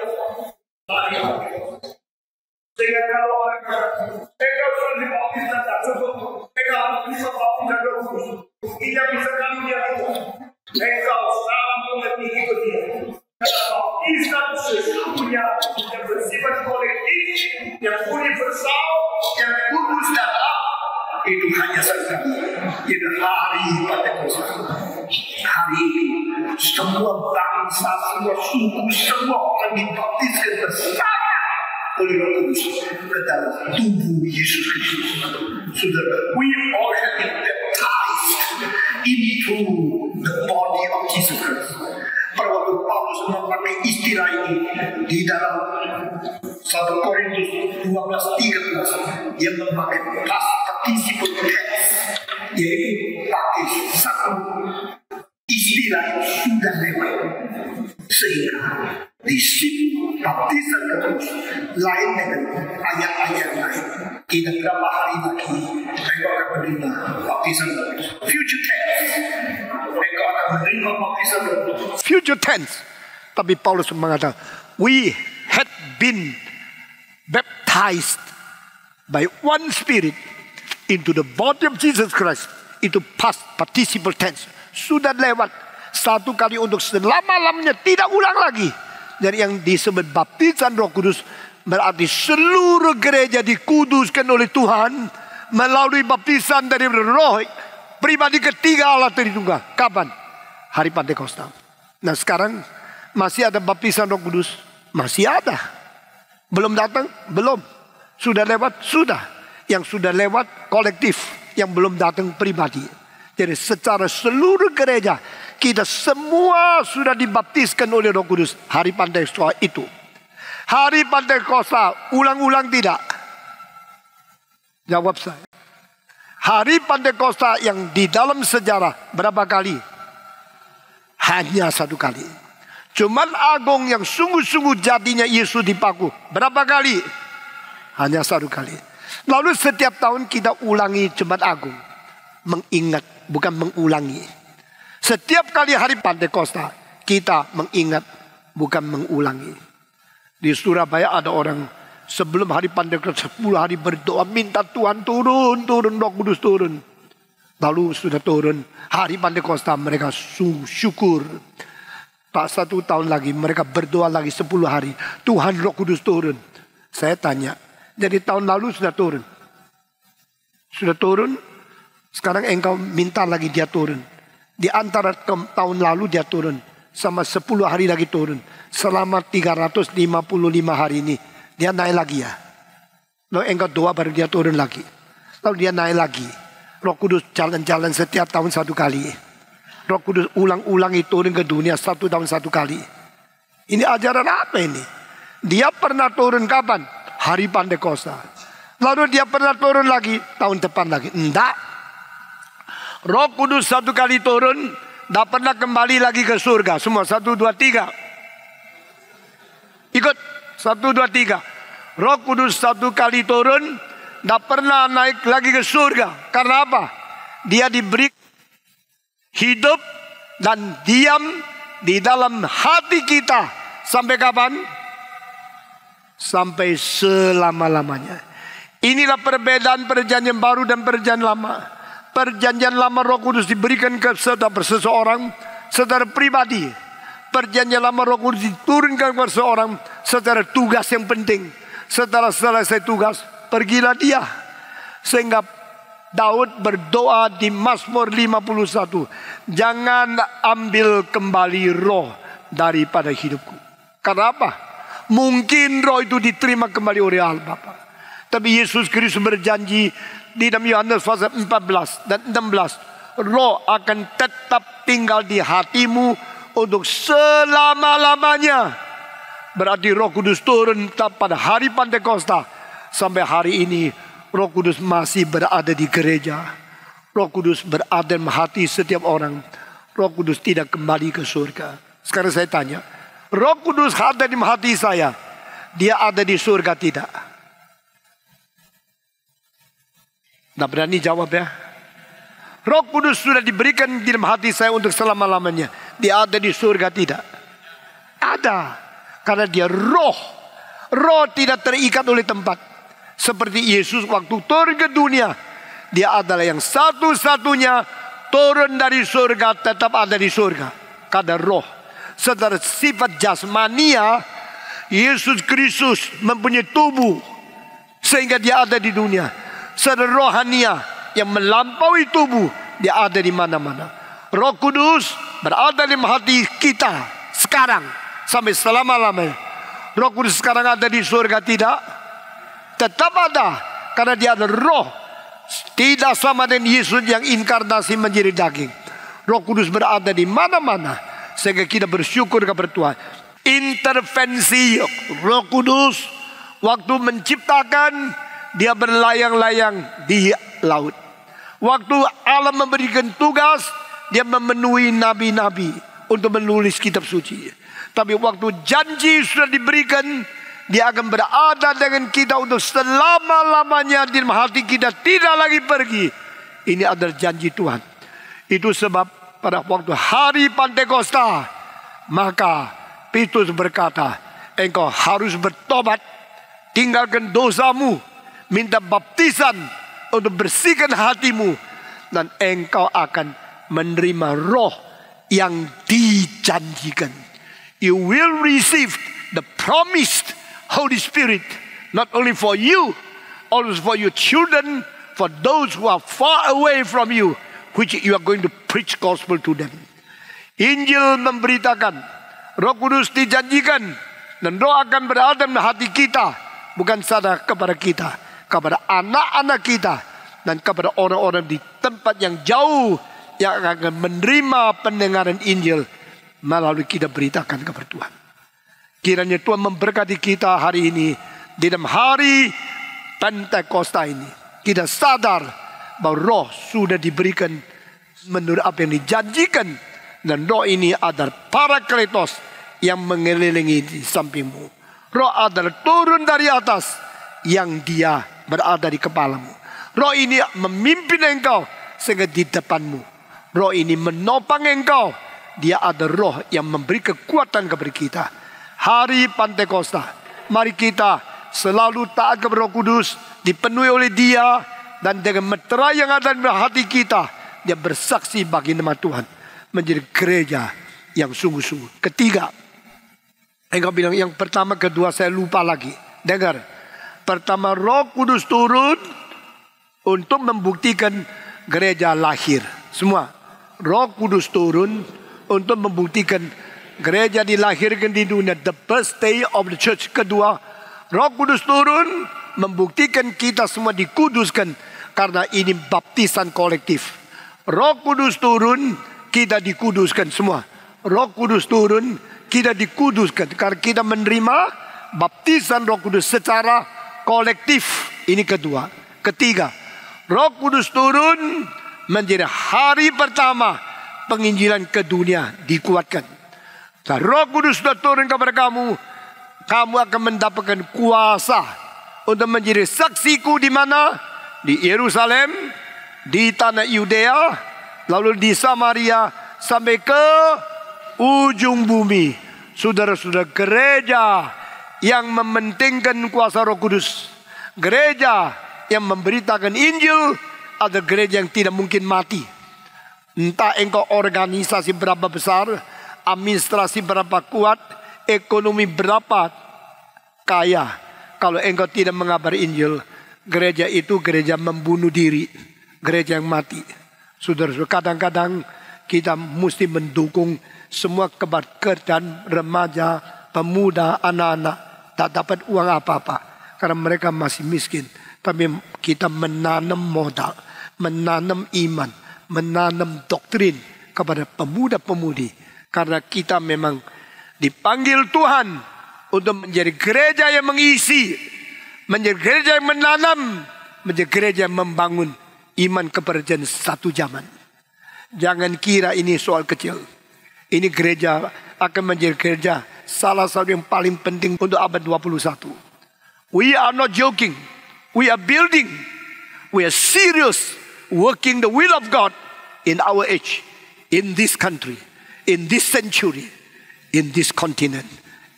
Sehingga kalau orang kata, engkau sudah dibaptiskan tak cukup, engkau harus bisa baptiskan Roh Kudus. Tidak bisa kami dilakukan. Engkau salah mengerti itu dia. Karena baptisan sesungguhnya yang bersifat kolektif, yang universal, yang kudus dan hak, itu hanya saja itu hari Pentakosta. Hari itu semua bangsa, semua suku, semua orang dibaptiskan bersama oleh Roh Kudus ke dalam tubuh Yesus Kristus. Saudara, we all have been baptized into the body of Jesus Christ. Pada waktu Paulus memakai istilah ini di dalam 1 Korintus 12:13, dia memakai past participle tense. yaitu pakai satu istilah sudah lewat, sehingga di situ baptisan terus lain dengan ayat-ayat lain. Tidak berapa hari lagi mereka akan menerima baptisan terus. Future tense, mereka akan menerima baptisan terus. Future tense. Tapi Paulus mengatakan, we had been baptized by one Spirit into the body of Jesus Christ. Itu past participle tense. Sudah lewat satu kali untuk selama-lamanya, tidak ulang lagi. Dan yang disebut baptisan Roh Kudus berarti seluruh gereja dikuduskan oleh Tuhan melalui baptisan dari Roh pribadi ketiga Allah Tritunggal. Kapan? Hari Pentakosta. Nah sekarang masih ada baptisan Roh Kudus? Masih ada. Belum datang? Belum. Sudah lewat? Sudah. Yang sudah lewat kolektif, yang belum datang pribadi. Jadi secara seluruh gereja kita semua sudah dibaptiskan oleh Roh Kudus hari Pentakosta itu. Hari Pentakosta ulang-ulang tidak? Jawab saya. Hari Pentakosta yang di dalam sejarah berapa kali? Hanya satu kali. Cuman agung yang sungguh-sungguh jadinya Yesus dipaku berapa kali? Hanya satu kali. Lalu setiap tahun kita ulangi Jumat Agung. Mengingat, bukan mengulangi. Setiap kali hari Pentakosta kita mengingat, bukan mengulangi. Di Surabaya ada orang sebelum hari Pentakosta 10 hari berdoa minta Tuhan turun Roh Kudus turun. Lalu sudah turun hari Pentakosta mereka syukur. Tak 1 tahun lagi mereka berdoa lagi 10 hari Tuhan Roh Kudus turun. Saya tanya, jadi tahun lalu sudah turun? Sudah turun? Sekarang engkau minta lagi dia turun. Di antara tahun lalu dia turun. Sama 10 hari lagi turun. Selama 355 hari ini. Dia naik lagi ya. Lalu engkau doa baru dia turun lagi. Lalu dia naik lagi. Roh Kudus jalan-jalan setiap tahun 1 kali. Roh Kudus ulang-ulangi turun ke dunia 1 tahun 1 kali. Ini ajaran apa ini? Dia pernah turun kapan? Hari Pentakosta. Lalu dia pernah turun lagi tahun depan lagi. Enggak. Roh Kudus 1 kali turun, tidak pernah kembali lagi ke surga. Semua 1, 2, 3. Ikut 1, 2, 3. Roh Kudus 1 kali turun, tidak pernah naik lagi ke surga. Karena apa? Dia diberi hidup dan diam di dalam hati kita. Sampai kapan? Sampai selama-lamanya. Inilah perbedaan perjanjian baru dan perjanjian lama. Perjanjian lama Roh Kudus diberikan ke seseorang secara pribadi. Perjanjian lama Roh Kudus diturunkan ke seseorang secara tugas yang penting. Setelah selesai tugas, pergilah dia. Sehingga Daud berdoa di Mazmur 51. Jangan ambil kembali roh daripada hidupku. Karena apa? Mungkin roh itu diterima kembali oleh Allah Bapa. Tapi Yesus Kristus berjanji di dalam Yohanes pasal 14 dan 16. Roh akan tetap tinggal di hatimu untuk selama-lamanya. Berarti Roh Kudus turun pada hari Pentakosta. Sampai hari ini Roh Kudus masih berada di gereja. Roh Kudus berada dalam hati setiap orang. Roh Kudus tidak kembali ke surga. Sekarang saya tanya, Roh Kudus ada di hati saya, dia ada di surga tidak? Tidak berani jawab ya. Roh Kudus sudah diberikan di dalam hati saya untuk selama-lamanya. Dia ada di surga tidak? Ada. Karena dia roh. Roh tidak terikat oleh tempat. Seperti Yesus waktu turun ke dunia. Dia adalah yang satu-satunya turun dari surga tetap ada di surga. Karena roh. Secara sifat jasmania, Yesus Kristus mempunyai tubuh. Sehingga dia ada di dunia. Secara rohania yang melampaui tubuh, dia ada di mana-mana. Roh Kudus berada di hati kita sekarang sampai selama-lamanya. Roh Kudus sekarang ada di surga tidak? Tetap ada, karena dia ada roh. Tidak sama dengan Yesus yang inkarnasi menjadi daging. Roh Kudus berada di mana-mana, sehingga kita bersyukur kepada Tuhan. Intervensi Roh Kudus waktu menciptakan, dia berlayang-layang di laut. Waktu Allah memberikan tugas, dia memenuhi nabi-nabi untuk menulis kitab suci. Tapi waktu janji sudah diberikan, dia akan berada dengan kita untuk selama-lamanya di dalam hati kita, tidak lagi pergi. Ini adalah janji Tuhan. Itu sebab pada waktu hari Pantekosta, maka Petrus berkata, engkau harus bertobat, tinggalkan dosamu, minta baptisan untuk bersihkan hatimu, dan engkau akan menerima roh yang dijanjikan. You will receive the promised Holy Spirit, not only for you, also for your children, for those who are far away from you, which you are going to preach gospel to them. Injil memberitakan, Roh Kudus dijanjikan, dan Roh akan berada di hati kita, bukan saja kepada kita, kepada anak-anak kita, dan kepada orang-orang di tempat yang jauh yang akan menerima pendengaran Injil melalui kita beritakan kepada Tuhan. Kiranya Tuhan memberkati kita hari ini, di dalam hari Pentakosta ini. Kita sadar bahwa roh sudah diberikan menurut apa yang dijanjikan, dan roh ini adalah Parakletos yang mengelilingi di sampingmu. Roh adalah turun dari atas yang dia berada di kepalamu. Roh ini memimpin engkau sehingga di depanmu. Roh ini menopang engkau. Dia ada roh yang memberi kekuatan kepada kita. Hari Pantekosta, mari kita selalu taat kepada Roh Kudus, dipenuhi oleh Dia, dan dengan meterai yang ada di hati kita, dia bersaksi bagi nama Tuhan, menjadi gereja yang sungguh-sungguh. Ketiga, engkau bilang yang pertama, kedua saya lupa lagi. Dengar, pertama Roh Kudus turun untuk membuktikan gereja lahir. Semua, Roh Kudus turun untuk membuktikan gereja dilahirkan di dunia, the birthday of the church. Kedua, Roh Kudus turun membuktikan kita semua dikuduskan, karena ini baptisan kolektif. Roh Kudus turun, kita dikuduskan semua. Roh Kudus turun, kita dikuduskan karena kita menerima baptisan Roh Kudus secara kolektif. Ini kedua. Ketiga, Roh Kudus turun menjadi hari pertama penginjilan ke dunia dikuatkan. Nah, Roh Kudus sudah turun kepada kamu, kamu akan mendapatkan kuasa untuk menjadi saksiku di mana? Di Yerusalem, di tanah Yudea, lalu di Samaria, sampai ke ujung bumi. Saudara-saudara, gereja yang mementingkan kuasa Roh Kudus, gereja yang memberitakan Injil, ada gereja yang tidak mungkin mati. Entah engkau organisasi berapa besar, administrasi berapa kuat, ekonomi berapa kaya, kalau engkau tidak mengabari Injil, gereja itu gereja membunuh diri, gereja yang mati. Saudara-saudara, kadang-kadang kita mesti mendukung semua kebajikan remaja, pemuda, anak-anak tak dapat uang apa-apa karena mereka masih miskin. Tapi kita menanam modal, menanam iman, menanam doktrin kepada pemuda-pemudi, karena kita memang dipanggil Tuhan untuk menjadi gereja yang mengisi, menjadi gereja yang menanam, menjadi gereja yang membangun iman kepercayaan satu zaman. Jangan kira ini soal kecil. Ini gereja akan menjadi gereja salah satu yang paling penting untuk abad 21. We are not joking. We are building. We are serious working the will of God in our age, in this country, in this century, in this continent,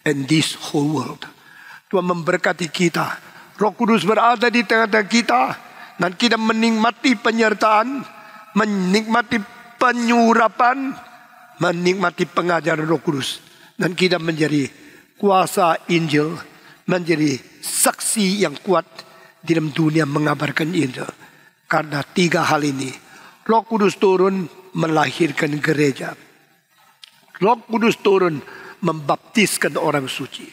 and this whole world. Tuhan memberkati kita. Roh Kudus berada di tengah-tengah kita, dan kita menikmati penyertaan, menikmati penyurapan, menikmati pengajaran Roh Kudus, dan kita menjadi kuasa Injil, menjadi saksi yang kuat di dalam dunia mengabarkan Injil. Karena tiga hal ini, Roh Kudus turun melahirkan gereja, Roh Kudus turun membaptiskan orang suci,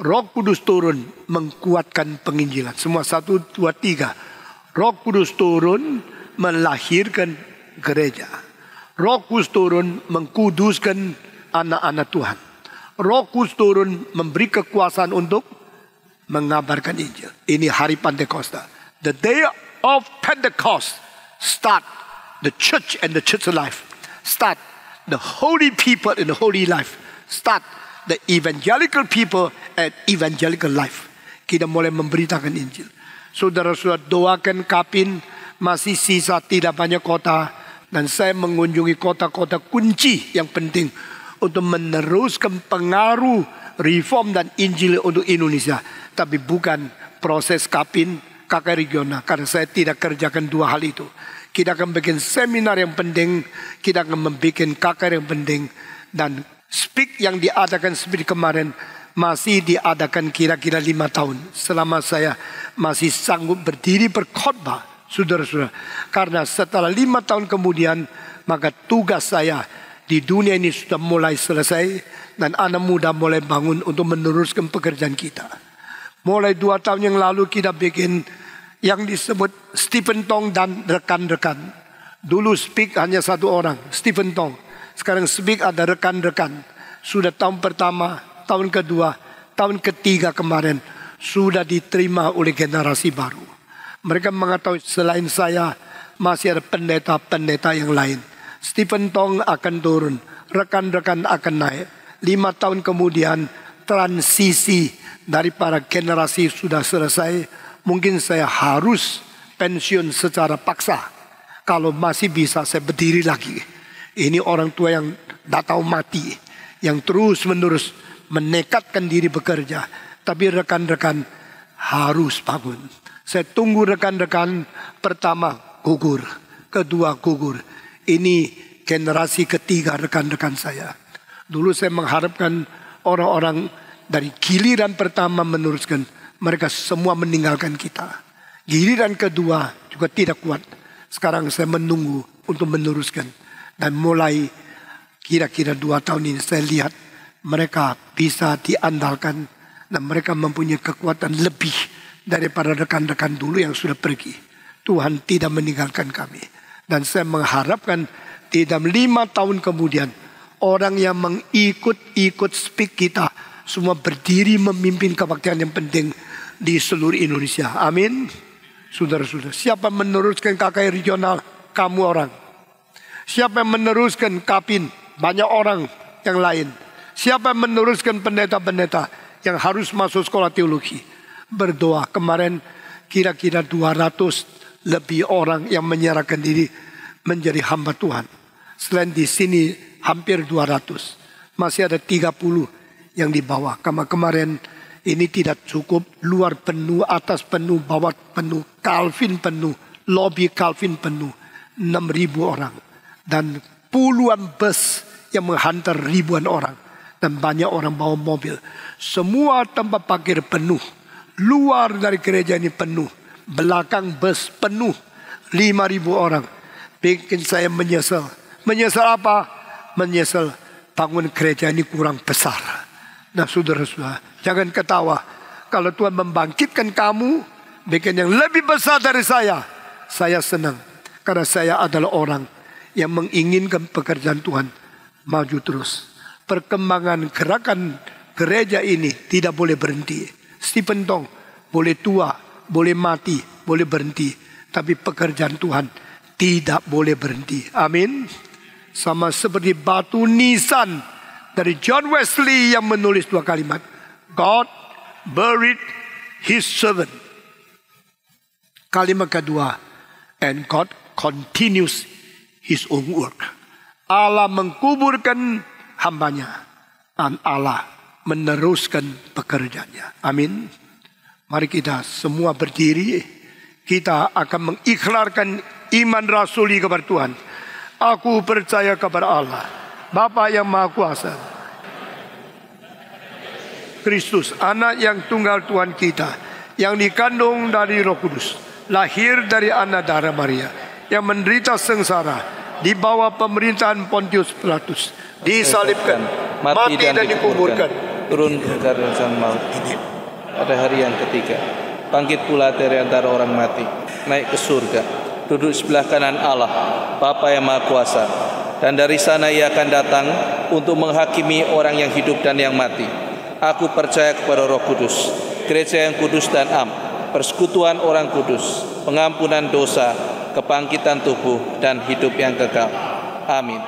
Roh Kudus turun menguatkan penginjilan. Semua 1, 2, 3. Roh Kudus turun melahirkan gereja, Roh Kudus turun mengkuduskan anak-anak Tuhan, Roh Kudus turun memberi kekuasaan untuk mengabarkan Injil. Ini hari Pentakosta, the day of Pentecost, Start the church and the church life. Start the holy people in the holy life. Start the evangelical people and evangelical life. Kita mulai memberitakan Injil. Saudara-saudara, doakan Kapin, masih sisa tidak banyak kota. Dan saya mengunjungi kota-kota kunci yang penting untuk meneruskan pengaruh reform dan Injil untuk Indonesia. Tapi bukan proses Kapin, KKR regional. Karena saya tidak kerjakan dua hal itu. Kita akan bikin seminar yang penting. Kita akan membuat KKR yang penting. Dan speak yang diadakan seperti kemarin masih diadakan kira-kira 5 tahun. Selama saya masih sanggup berdiri berkhotbah. Saudara-saudara, karena setelah 5 tahun kemudian, maka tugas saya di dunia ini sudah mulai selesai. Dan anak muda mulai bangun untuk meneruskan pekerjaan kita. Mulai 2 tahun yang lalu kita bikin yang disebut Stephen Tong dan rekan-rekan. Dulu speak hanya 1 orang, Stephen Tong. Sekarang speak ada rekan-rekan. Sudah tahun pertama, tahun kedua, tahun ketiga kemarin sudah diterima oleh generasi baru. Mereka mengetahui selain saya masih ada pendeta-pendeta yang lain. Stephen Tong akan turun, rekan-rekan akan naik. 5 tahun kemudian transisi dari para generasi sudah selesai. Mungkin saya harus pensiun secara paksa. Kalau masih bisa saya berdiri lagi. Ini orang tua yang tak tahu mati, yang terus menerus menekatkan diri bekerja. Tapi rekan-rekan harus bangun. Saya tunggu rekan-rekan, pertama gugur, kedua gugur. Ini generasi ketiga rekan-rekan saya. Dulu saya mengharapkan orang-orang dari giliran pertama meneruskan. Mereka semua meninggalkan kita. Giliran kedua juga tidak kuat. Sekarang saya menunggu untuk meneruskan. Dan mulai kira-kira 2 tahun ini saya lihat mereka bisa diandalkan. Dan mereka mempunyai kekuatan lebih daripada rekan-rekan dulu yang sudah pergi. Tuhan tidak meninggalkan kami. Dan saya mengharapkan di dalam 5 tahun kemudian orang yang mengikut speak kita semua berdiri memimpin kebaktian yang penting di seluruh Indonesia. Amin. Saudara-saudara, siapa meneruskan KKR regional? Kamu orang. Siapa yang meneruskan Kapin? Banyak orang yang lain. Siapa yang meneruskan pendeta-pendeta yang harus masuk sekolah teologi? Berdoa. Kemarin kira-kira 200 lebih orang yang menyerahkan diri menjadi hamba Tuhan. Selain di sini hampir 200. Masih ada 30 yang di bawah. Kemarin ini tidak cukup. Luar penuh, atas penuh, bawah penuh, Calvin penuh, lobby Calvin penuh. 6.000 orang. Dan puluhan bus yang menghantar ribuan orang. Dan banyak orang bawa mobil. Semua tempat parkir penuh. Luar dari gereja ini penuh. Belakang bus penuh. 5.000 orang. Bikin saya menyesal. Menyesal apa? Menyesal bangun gereja ini kurang besar. Nah saudara-saudara, jangan ketawa. Kalau Tuhan membangkitkan kamu, bikin yang lebih besar dari saya senang. Karena saya adalah orang yang menginginkan pekerjaan Tuhan maju terus. Perkembangan gerakan gereja ini tidak boleh berhenti. Stephen Tong boleh tua, boleh mati, boleh berhenti. Tapi pekerjaan Tuhan tidak boleh berhenti. Amin. Sama seperti batu nisan dari John Wesley yang menulis 2 kalimat. God buried his servant. Kalimat kedua. And God continues his own work. Allah mengkuburkan hambanya. Dan Allah meneruskan pekerjaannya. Amin. Mari kita semua berdiri. Kita akan mengikrarkan iman rasuli kepada Tuhan. Aku percaya kepada Allah, Bapa yang Maha Kuasa, Kristus, anak yang tunggal Tuhan kita, yang dikandung dari Roh Kudus, lahir dari anak darah Maria, yang menderita sengsara di bawah pemerintahan Pontius Pilatus, disalibkan, mati dan dikuburkan, turun ke kerajaan maut. Pada hari yang ketiga, bangkit pula dari antara orang mati, naik ke surga, duduk sebelah kanan Allah, Bapa yang Maha Kuasa. Dan dari sana ia akan datang untuk menghakimi orang yang hidup dan yang mati. Aku percaya kepada Roh Kudus, gereja yang kudus dan am, persekutuan orang kudus, pengampunan dosa, kebangkitan tubuh, dan hidup yang kekal. Amin.